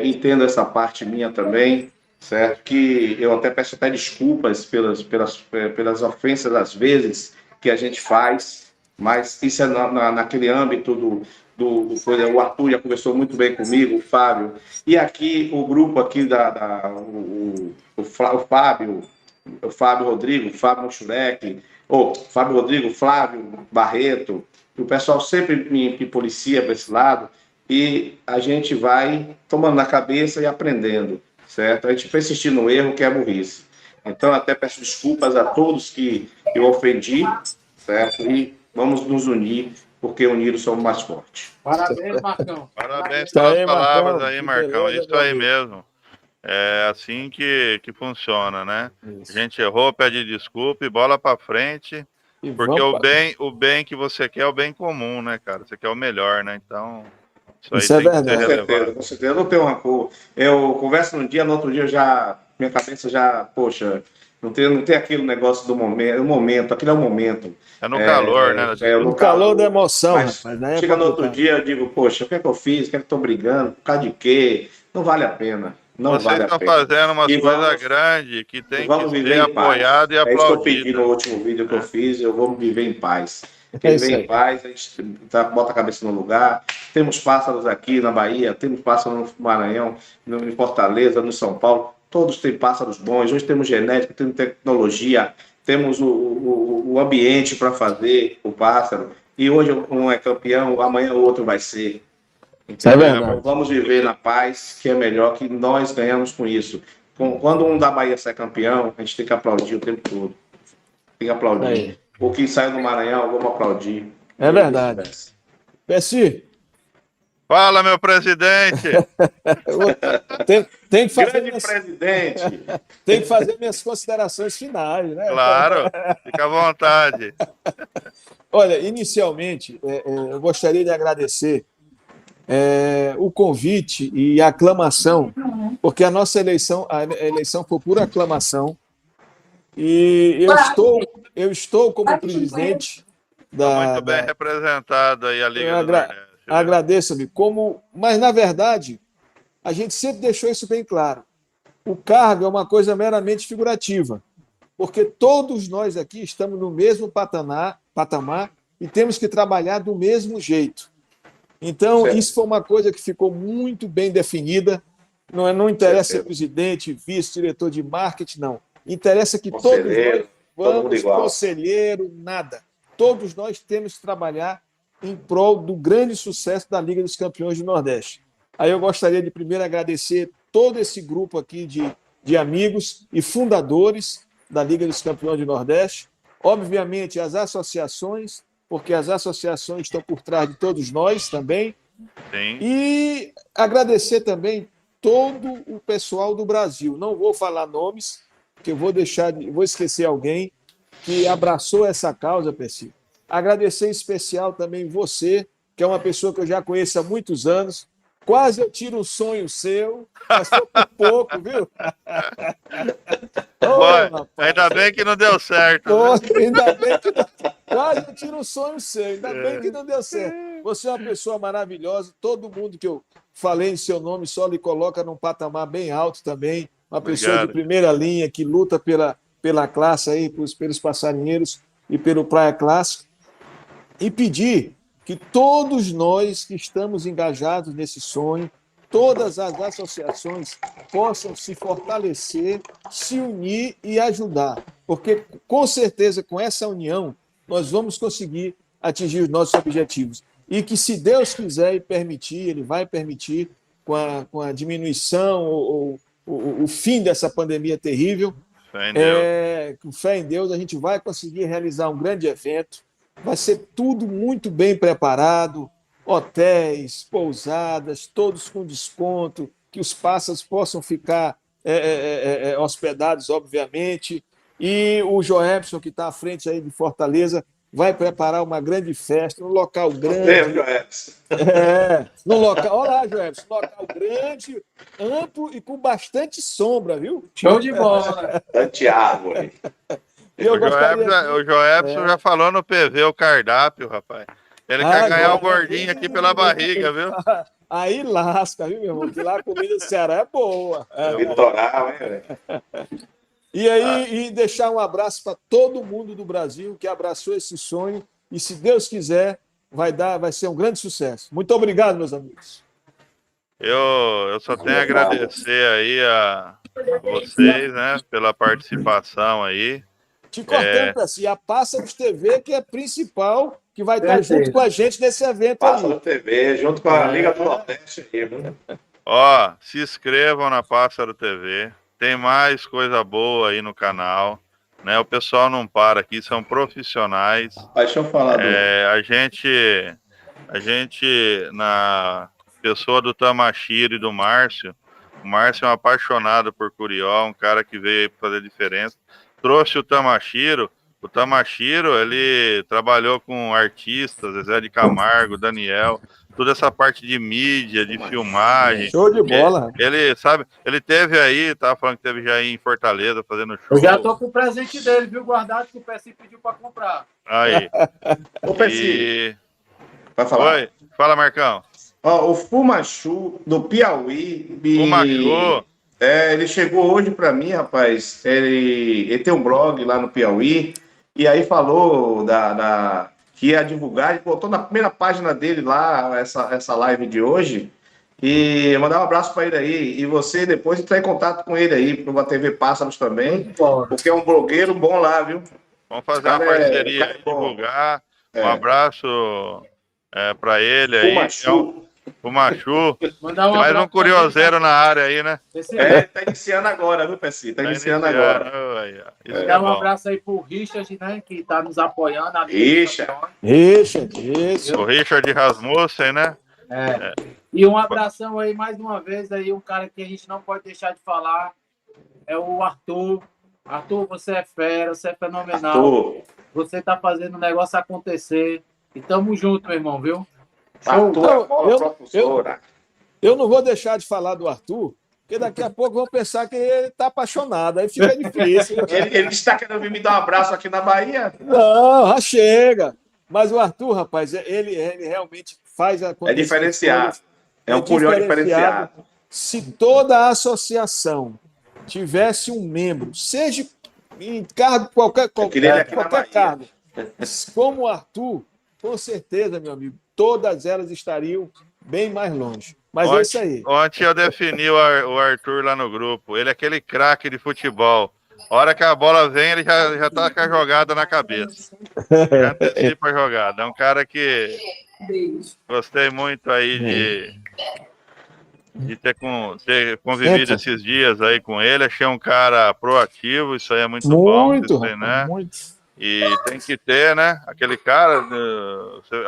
entenda essa parte minha também, certo? Que eu até peço até desculpas pelas ofensas, às vezes, que a gente faz, mas isso é naquele âmbito o Arthur já conversou muito bem comigo, o Fábio, e aqui o grupo aqui o Fábio, o Fábio Rodrigo, o Fábio Schurek, Fábio Rodrigo, Flávio Barreto, o pessoal sempre me policia para esse lado e a gente vai tomando na cabeça e aprendendo, certo? A gente persistir no erro que é burrice. Então, até peço desculpas a todos que eu ofendi, certo? E vamos nos unir, porque unidos somos mais fortes. Parabéns, Marcão. Parabéns Isso aí, pelas palavras Marcão. aí, Que Marcão. beleza, Isso meu aí amigo. mesmo. É assim que funciona, né? Isso. A gente errou, pede desculpa e bola pra frente, E porque vamos o bem que você quer é o bem comum, né, cara? Você quer o melhor, né? Então, isso aí Isso é tem que ser verdade. Com certeza, relevado. com certeza. Eu não tenho rancor. Eu converso num dia, no outro dia minha cabeça já, poxa, não tem aquele negócio do momento, aquilo é o momento. É no calor, né? No No calor da calor. emoção, Mas rapaz, daí é chega no outro complicado. dia, eu digo, poxa, o que é que eu fiz? O que é que eu estou brigando? Por causa de quê? Não vale a pena. Não Vocês vale a estão pena. fazendo umas E coisas grandes que tem que vamos ser viver em paz. apoiado e É isso que eu pedi no aplaudido, último vídeo que eu né? fiz. Eu vou viver em paz. É Viver isso em aí. paz, a gente bota a cabeça no lugar. Temos pássaros aqui na Bahia, temos pássaros no Maranhão, em Fortaleza, no São Paulo. Todos têm pássaros bons. Hoje temos genética, temos tecnologia, temos o ambiente para fazer o pássaro. E hoje um é campeão, amanhã o outro vai ser. Isso é Entendeu? Então verdade. vamos viver na paz, que é melhor que nós ganhamos com isso. Quando um da Bahia sai campeão, a gente tem que aplaudir o tempo todo. Tem que Isso aplaudir. aí. O que saiu do Maranhão, vamos aplaudir. É E verdade. vice-versa. Pessi, Fala, meu presidente! tem que fazer Grande minhas, presidente! tem que fazer minhas considerações finais, né? Claro, fica à vontade. Olha, inicialmente, eu gostaria de agradecer o convite e a aclamação, porque a nossa eleição foi por aclamação, e eu estou como presidente Muito bem representado aí a eu Liga do Nordeste. Viu? agradeço-lhe, mas na verdade a gente sempre deixou isso bem claro. O cargo é uma coisa meramente figurativa, porque todos nós aqui estamos no mesmo patamar e temos que trabalhar do mesmo jeito. Então, Certo. isso foi uma coisa que ficou muito bem definida. Não interessa ser Certeza. presidente, vice, diretor de marketing, não. Interessa que todos Conselheiro, nós todo mundo vamos, igual. conselheiro, nada. Todos nós temos que trabalhar em prol do grande sucesso da Liga dos Campeões do Nordeste. Aí eu gostaria de primeiro agradecer todo esse grupo aqui de amigos e fundadores da Liga dos Campeões do Nordeste. Obviamente, as associações, porque as associações estão por trás de todos nós também. Sim. E agradecer também todo o pessoal do Brasil. Não vou falar nomes, porque eu vou esquecer alguém que abraçou essa causa, Percy. Agradecer em especial também você, que é uma pessoa que eu já conheço há muitos anos. Quase eu tiro um sonho seu, mas foi por pouco, viu? Ô, rapaz. Ainda bem que não deu certo. Pô, Né? ainda bem que quase eu tiro um sonho seu, ainda bem que não deu certo. Você é uma pessoa maravilhosa, todo mundo que eu falei em seu nome só lhe coloca num patamar bem alto também, uma pessoa de primeira linha que luta pela classe aí, pelos passarinheiros e pelo Praia Clássico. E pedir que todos nós que estamos engajados nesse sonho, todas as associações possam se fortalecer, se unir e ajudar, porque com certeza com essa união nós vamos conseguir atingir os nossos objetivos. E que, se Deus quiser e permitir, Ele vai permitir, com a diminuição ou o fim dessa pandemia terrível, com fé em Deus, a gente vai conseguir realizar um grande evento. Vai ser tudo muito bem preparado, hotéis, pousadas, todos com desconto, que os pássaros possam ficar hospedados, obviamente. E o Joelson, que está à frente aí de Fortaleza, vai preparar uma grande festa, num local grande. Mesmo, Joelson. Num local, olha lá, Joelson, um local grande, amplo e com bastante sombra, viu? Show de bola. Bastante árvore. E eu gostaria O Joelson já falou no PV o cardápio, rapaz. Ele quer ganhar o gordinho aqui pela barriga, viu? Aí lasca, viu, meu irmão? Que lá a comida do Ceará é boa. Litoral, hein, velho? E aí, e deixar um abraço para todo mundo do Brasil que abraçou esse sonho e, se Deus quiser, vai ser um grande sucesso. Muito obrigado, meus amigos. Eu só tenho a agradecer aí a vocês, né, pela participação aí. Te cortando para si, a Pássaros TV, que é principal, que vai estar junto com a gente nesse evento Pássaro aí. TV, junto com a Liga do Nordeste aí, viu? Ó, se inscrevam na Pássaro TV. Tem mais coisa boa aí no canal, né? O pessoal não para aqui, são profissionais. Deixa eu falar A gente, na pessoa do Tamashiro e do Márcio, o Márcio é um apaixonado por Curió, um cara que veio aí para fazer diferença. Trouxe o Tamashiro, ele trabalhou com artistas, Zezé de Camargo, Daniel, toda essa parte de mídia, de filmagem. Show de bola. Ele, sabe, ele teve aí, tava falando que teve já aí em Fortaleza fazendo show. Eu já tô com o presente dele, viu, guardado, que o Pessi pediu para comprar. Aí. Ô, Pessi, vai falar? Oi, fala, Marcão. Ó, o Fumachu, do Piauí. Fumachu. Ele chegou hoje para mim, rapaz. Ele tem um blog lá no Piauí. E aí falou que ia divulgar. Ele botou na primeira página dele lá essa live de hoje. E mandar um abraço para ele aí. E você depois entrar em contato com ele aí, para uma TV Pássaros também. Porque é um blogueiro bom lá, viu? Vamos fazer uma parceria, divulgar. Um abraço para ele aí. O Machu. Mais um curioseiro na área aí, né? Tá iniciando agora, viu, Pessi? Tá iniciando agora. Dá um abraço aí pro Richard, né? Que tá nos apoiando. Isso. O Richard Rasmussen, né? E um abração aí, mais uma vez, aí, um cara que a gente não pode deixar de falar é o Arthur. Arthur, você é fera, você é fenomenal. Arthur. Você tá fazendo o negócio acontecer. E tamo junto, meu irmão, viu? Eu não vou deixar de falar do Arthur, porque daqui a pouco vão pensar que ele está apaixonado, aí fica difícil. Ele está querendo vir me dar um abraço aqui na Bahia? Não, já chega. Mas o Arthur, rapaz, ele realmente faz a É diferenciado. É um Curió diferenciado. Se toda a associação tivesse um membro, seja em cargo, qualquer cargo, como o Arthur, com certeza, meu amigo, todas elas estariam bem mais longe. Mas é isso aí. Ontem eu defini o Arthur lá no grupo. Ele é aquele craque de futebol. A hora que a bola vem, ele já tá com a jogada na cabeça. Já antecipa a jogada. É um cara que gostei muito aí de ter convivido esses dias aí com ele. Achei um cara proativo, isso aí é muito bom. Né? Muito. E tem que ter, né? Aquele cara,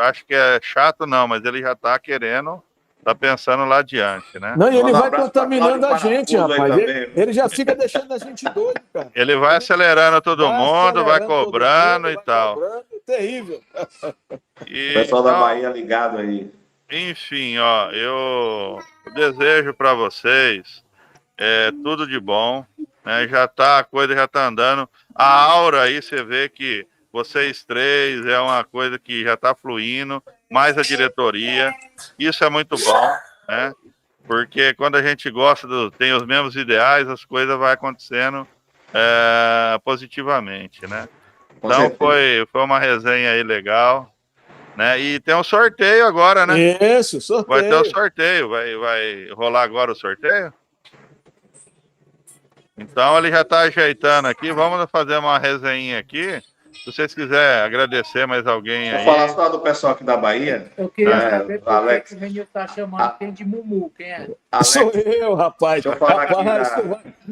acho que é chato não, mas ele já tá querendo, tá pensando lá adiante, né? Não, e ele vai contaminando a gente, rapaz. Ele já fica deixando a gente doido, cara. Ele vai acelerando todo mundo, vai cobrando e tal. Terrível. O pessoal da Bahia ligado aí. Enfim, ó, eu desejo para vocês tudo de bom, né? A coisa já tá andando. A aura aí, você vê que vocês três é uma coisa que já tá fluindo, mais a diretoria. Isso é muito bom, né? Porque quando a gente gosta, tem os mesmos ideais, as coisas vão acontecendo positivamente, né? Então foi uma resenha aí legal, né? E tem um sorteio agora, né? Isso, sorteio. Vai ter o sorteio, vai rolar agora o sorteio? Então ele já está ajeitando aqui, vamos fazer uma resenha aqui. Se vocês quiserem agradecer mais alguém aí. Vou falar só do pessoal aqui da Bahia. Eu queria saber por que o Renil tá chamando quem de Mumu, quem é? Alex, sou eu, rapaz. Deixa eu falar aqui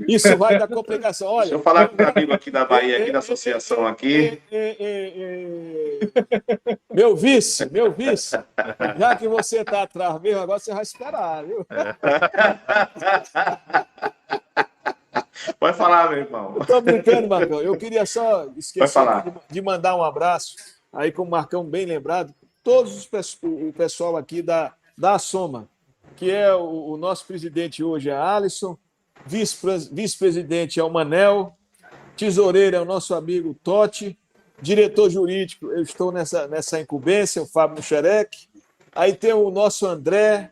isso vai dar complicação. Olha, deixa eu falar com o amigo aqui da Bahia, aqui da associação aqui. Meu vice, já que você está atrás mesmo, agora você vai esperar, viu? Pode falar, meu irmão. Estou brincando, Marcão. Eu queria só esquecer de mandar um abraço aí como o Marcão bem lembrado, o pessoal aqui da Soma, que é o nosso presidente hoje é Alisson, vice-presidente é o Manel, tesoureiro é o nosso amigo Totti, diretor jurídico, eu estou nessa incumbência, o Fábio Xerec, aí tem o nosso André,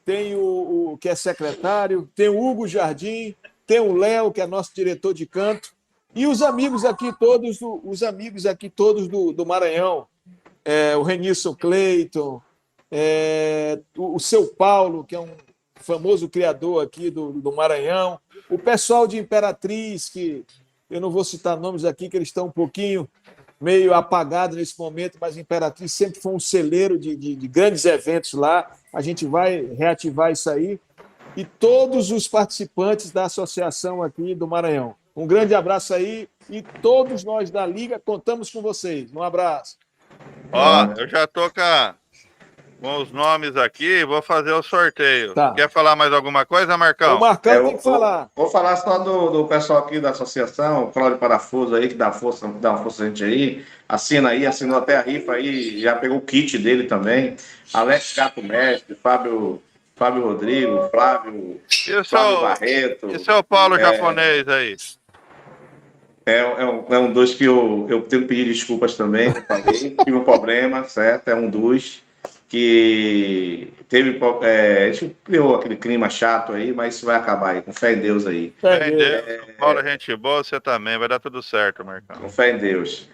tem o que é secretário, tem o Hugo Jardim, tem o Léo, que é nosso diretor de canto, e os amigos aqui todos do Maranhão, o Renilson Cleiton, o seu Paulo, que é um famoso criador aqui do Maranhão, o pessoal de Imperatriz, que eu não vou citar nomes aqui, que eles estão um pouquinho meio apagados nesse momento, mas Imperatriz sempre foi um celeiro de grandes eventos lá. A gente vai reativar isso aí. E todos os participantes da associação aqui do Maranhão. Um grande abraço aí e todos nós da Liga contamos com vocês. Um abraço. Ó, eu já tô com os nomes aqui, vou fazer o sorteio. Tá. Quer falar mais alguma coisa, Marcão? O Marcão tem que falar. Vou falar só do pessoal aqui da associação, o Cláudio Parafuso aí, que dá uma força a gente aí. Assina aí, assinou até a rifa aí, já pegou o kit dele também. Alex Gato Mestre, Fábio Rodrigo, Flávio Barreto. E seu Paulo japonês aí? É um dos que eu tenho que pedir desculpas também, tive um problema, certo? É um dos que teve, a gente criou aquele clima chato aí, mas isso vai acabar aí, com fé em Deus aí. Fé em Deus, Paulo, gente boa, você também, vai dar tudo certo, Marcão. Com fé em Deus.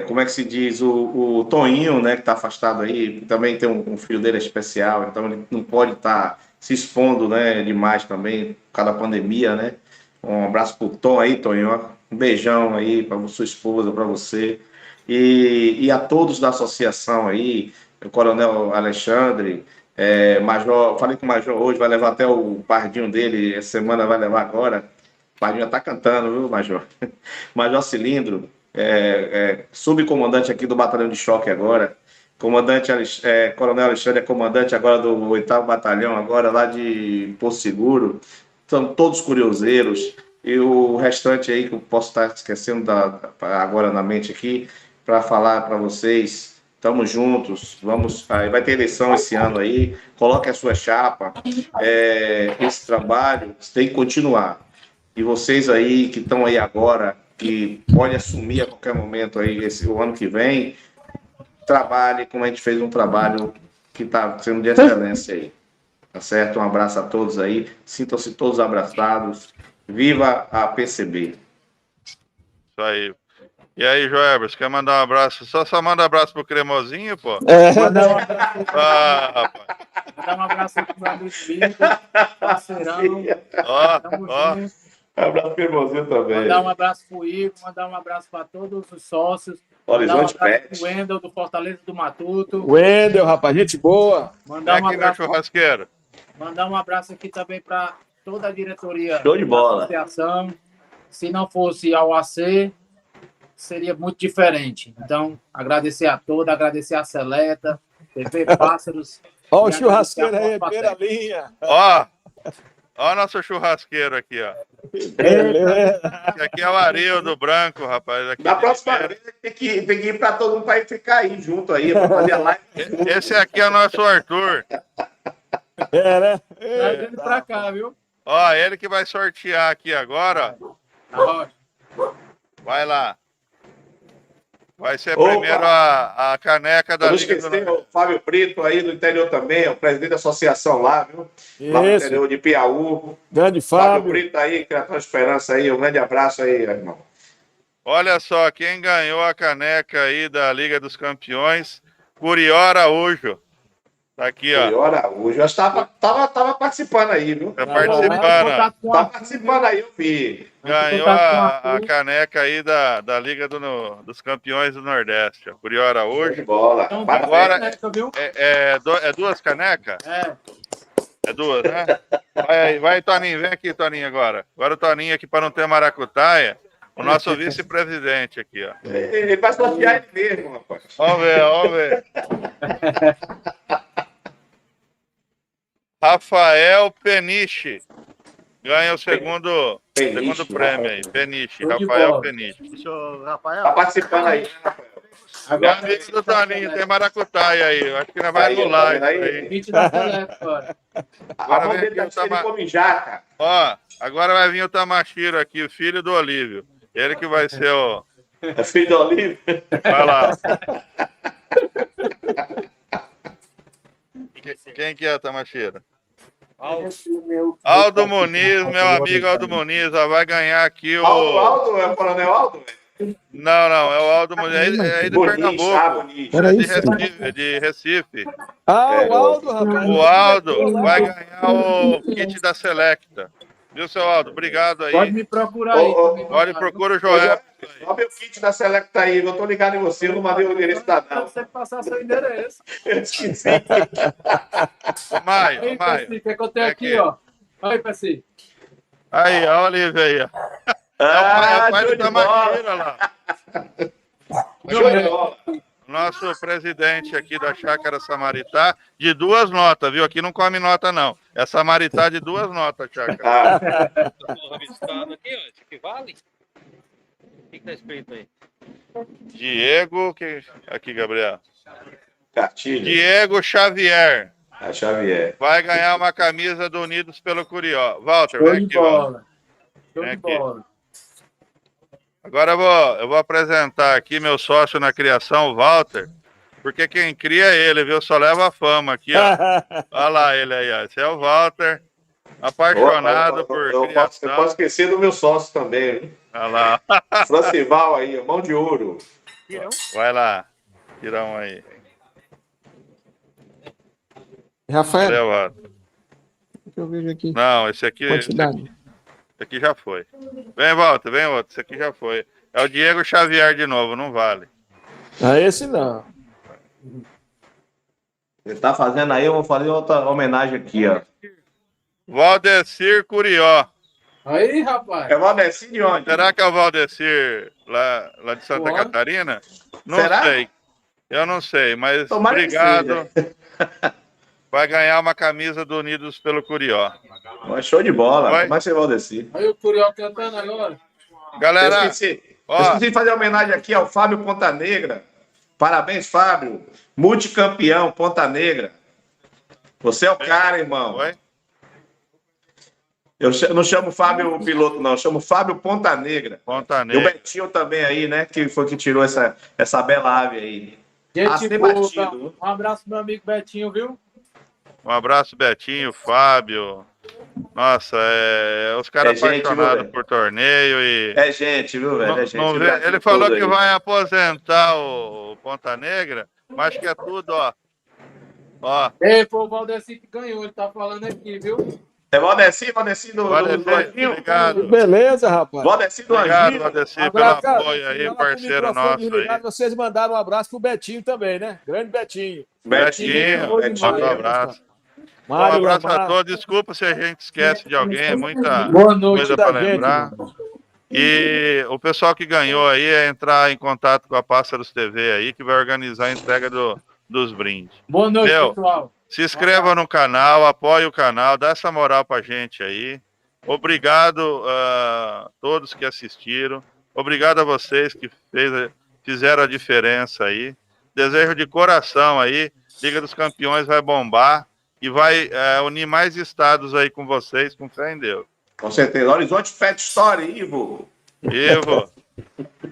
Como é que se diz? O Toninho, né, que está afastado aí, também tem um filho dele especial, então ele não pode estar se expondo, né, demais também, por causa da pandemia, né? Um abraço pro Tom aí, Toninho, um beijão aí para sua esposa, para você, e a todos da associação aí, o Coronel Alexandre, Major, falei com o Major hoje, vai levar até o pardinho dele, essa semana vai levar agora, o pardinho já tá cantando, viu, Major? Major Cilindro, subcomandante aqui do Batalhão de Choque agora, Coronel Alexandre é comandante agora do 8º Batalhão, agora lá de Porto Seguro, são todos curioseiros, e o restante aí que eu posso estar esquecendo agora na mente aqui, para falar para vocês. Estamos juntos, vai ter eleição esse ano aí, coloque a sua chapa, esse trabalho tem que continuar. E vocês aí que estão aí agora, que podem assumir a qualquer momento aí, o ano que vem, trabalhe como a gente fez um trabalho que está sendo de excelência aí. Tá certo? Um abraço a todos aí, sintam-se todos abraçados, viva a PCB. Isso aí. E aí, Joelbers, quer mandar um abraço? Só manda um abraço pro Cremosinho, pô. Mandar um abraço, rapaz. mandar um abraço pro meu amigo Vitor, parceirão. Tamo junto. Um abraço pro Cremosinho também. Mandar um abraço pro Ivo, mandar um abraço para todos os sócios. Horizonte mandar um abraço Pet. pro Wendel, do Fortaleza do Matuto. Wendel, rapaz, gente boa. Mandar um Aqui meu abraço, churrasqueiro. mandar um abraço aqui também para toda a diretoria Show de bola. da associação. Se não fosse a OAC, seria muito diferente. Então, agradecer a todos, agradecer a Seleta, TV Pássaros. Ó, o e churrasqueiro agradecer a aí, Forte primeira Patente. linha. Ó nosso churrasqueiro aqui, ó. Beleza. Esse aqui é o Arildo Branco, rapaz. Aqui Da próxima vez tem que ir para todo mundo para ficar aí junto aí, para fazer a live. Esse aqui é o nosso Arthur. Né? Traz ele pra cá, viu? Ó, ele que vai sortear aqui agora, ó. Arrocha. Vai lá. Vai ser Opa! primeiro a caneca da Não Liga do esquecer Nordeste. o Fábio Brito aí do interior também, o presidente da associação lá, viu? Lá no Isso. interior de Piauí. Grande Fábio Fábio. Brito aí, Criatura Esperança aí, um grande abraço aí, irmão. Olha só, quem ganhou a caneca aí da Liga dos Campeões, Curió Araújo. Tá aqui, ó. Melhor hoje. Eu tava participando aí, viu? Tá participando. ó. Tá participando aí, eu vi. Ganhou a caneca aí da Liga dos Campeões do Nordeste. ó. Curió Show de Araújo. bola. Então, Agora- caneca, viu? É duas canecas? É duas, né? Vai, Toninho. Vem aqui, Toninho, agora. Agora o Toninho aqui, para não ter maracutaia. O nosso vice-presidente aqui, ó. Ele vai sortear ele mesmo, rapaz. Vamos ver. Rafael Peniche. Ganha o segundo Peniche, prêmio aí. Peniche, Show de Rafael bola. Peniche. Senhor Rafael, Tá participando aí, né, Rafael? É Agora, amigo do Toninho, tem maracutaia aí. Eu acho que nós vai Aí, anular tá isso vendo aí? aí. kit da Select agora. A mão vem dele tá aqui o cheia de tama- comijaca. Ó, agora vai vir o Tamashiro aqui, o filho do Olívio. Ele que vai ser o... É filho do Olívio. Vai lá. Quem que é o Tamashiro? Aldo Muniz, meu amigo Aldo Muniz, ó, vai ganhar aqui o... Aldo, é o Coronel Aldo? Não, é o Aldo Muniz, é aí de Muniz, Pernambuco, Muniz. é de Recife, é de Recife. Ah, É, o Aldo, rapaz. O Aldo vai ganhar o kit da Selecta. Viu, seu Aldo? Obrigado Pode aí. me procurar aí. Ô, ô, me Pode mandar, procura o Ô, Joel. Olha meu kit da Selecta aí, eu tô ligado em você, eu não mandei o endereço da viu? não. Você passar seu endereço. Eu esqueci. Ô, Maio, Aí, Maio. Pessi, o que é que eu tenho É aqui, aqui. ó? Aí, Pessi. Aí, ó, a Olivia aí, ó. É o pai show do de bola. Tamashiro lá. Show de bola. Nosso presidente aqui da Chácara Samaritá, de 2 notas, viu? Aqui não come nota, não. É Samaritá de 2 notas, Chácara. Ah, Porra, rabiscado aqui, ó. Isso aqui vale? O que tá escrito aí? Diego, aqui, Gabriel. Cartilha. Diego Xavier. A Xavier. Vai ganhar uma camisa do Unidos pelo Curió. Walter, Show vem de aqui, Walter. bola. Show Vem de aqui. bola. Agora eu vou apresentar aqui meu sócio na criação, o Walter, porque quem cria é ele, viu? Só leva a fama aqui, ó. Olha lá ele aí, ó. Esse é o Walter, apaixonado por Eu criação. posso esquecer do meu sócio também. Viu? Olha lá. Francival aí, mão de ouro. Vai lá. Tira um aí. Rafael, Valeu, Walter. que eu vejo aqui. Não, esse aqui já foi. Vem, Walter, vem outro. Esse aqui já foi. É o Diego Xavier de novo, não vale. Ah, esse não. Ele tá fazendo aí, eu vou fazer outra homenagem aqui, ó. Valdecir Curió. Aí, rapaz. É o Valdeci de onde? Será que é o Valdecir lá de Santa Ué. Catarina? Não Será? sei. Eu não sei, mas Tomara que obrigado. seja. Vai ganhar uma camisa do Unidos pelo Curió. Mas show de bola. Vai. Como é que você Valdeci? Aí o Curió cantando agora. Galera, Eu esqueci ó, de fazer homenagem aqui ao Fábio Ponta Negra. Parabéns, Fábio. Multicampeão Ponta Negra. Você é o cara, irmão. oi? Eu não chamo Fábio Piloto, não. Eu chamo Fábio Ponta Negra. Ponta E o Negra. Betinho também aí, né? Que foi que tirou essa bela ave aí. Gente Assim boa. batido. Um abraço pro meu amigo Betinho, viu? Um abraço, Betinho, Fábio. Nossa, os caras É gente, apaixonados viu, por torneio e. É gente, viu, velho? É gente. Não O vê- Brasil ele falou todo que aí. vai aposentar o Ponta Negra, mas que é tudo, ó. Ó, Ei, foi o Valdeci que ganhou, ele tá falando aqui, viu? É Valdeci do Valdecir, Anjinho? obrigado. Beleza, rapaz. Valdeci do Obrigado, Anjinho? Valdecir, pelo Abraço, cara. apoio aí, Fica lá com o parceiro microfone nosso desligado, aí. vocês mandaram um abraço pro Betinho também, né? Grande Betinho. Betinho, Show Betinho. manda um demais, abraço. Um Mário abraço a Lamar, todos. Desculpa se a gente esquece de alguém, é muita Boa noite. coisa da para gente, lembrar. mano. E o pessoal que ganhou aí é entrar em contato com a Pássaros TV aí, que vai organizar a entrega dos brindes. Boa noite, Meu, pessoal. Se inscreva no canal, apoie o canal, dá essa moral pra gente aí. Obrigado a todos que assistiram. Obrigado a vocês que fizeram a diferença aí. Desejo de coração aí. Liga dos Campeões vai bombar e vai unir mais estados aí com vocês, com fé em Deus. Com certeza. Horizonte Pet Story, Ivo. Ivo,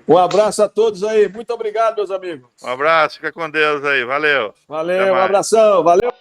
Um abraço a todos aí. Muito obrigado, meus amigos. um abraço, fica com Deus aí. Valeu. Valeu, Até um mais. abração. Valeu.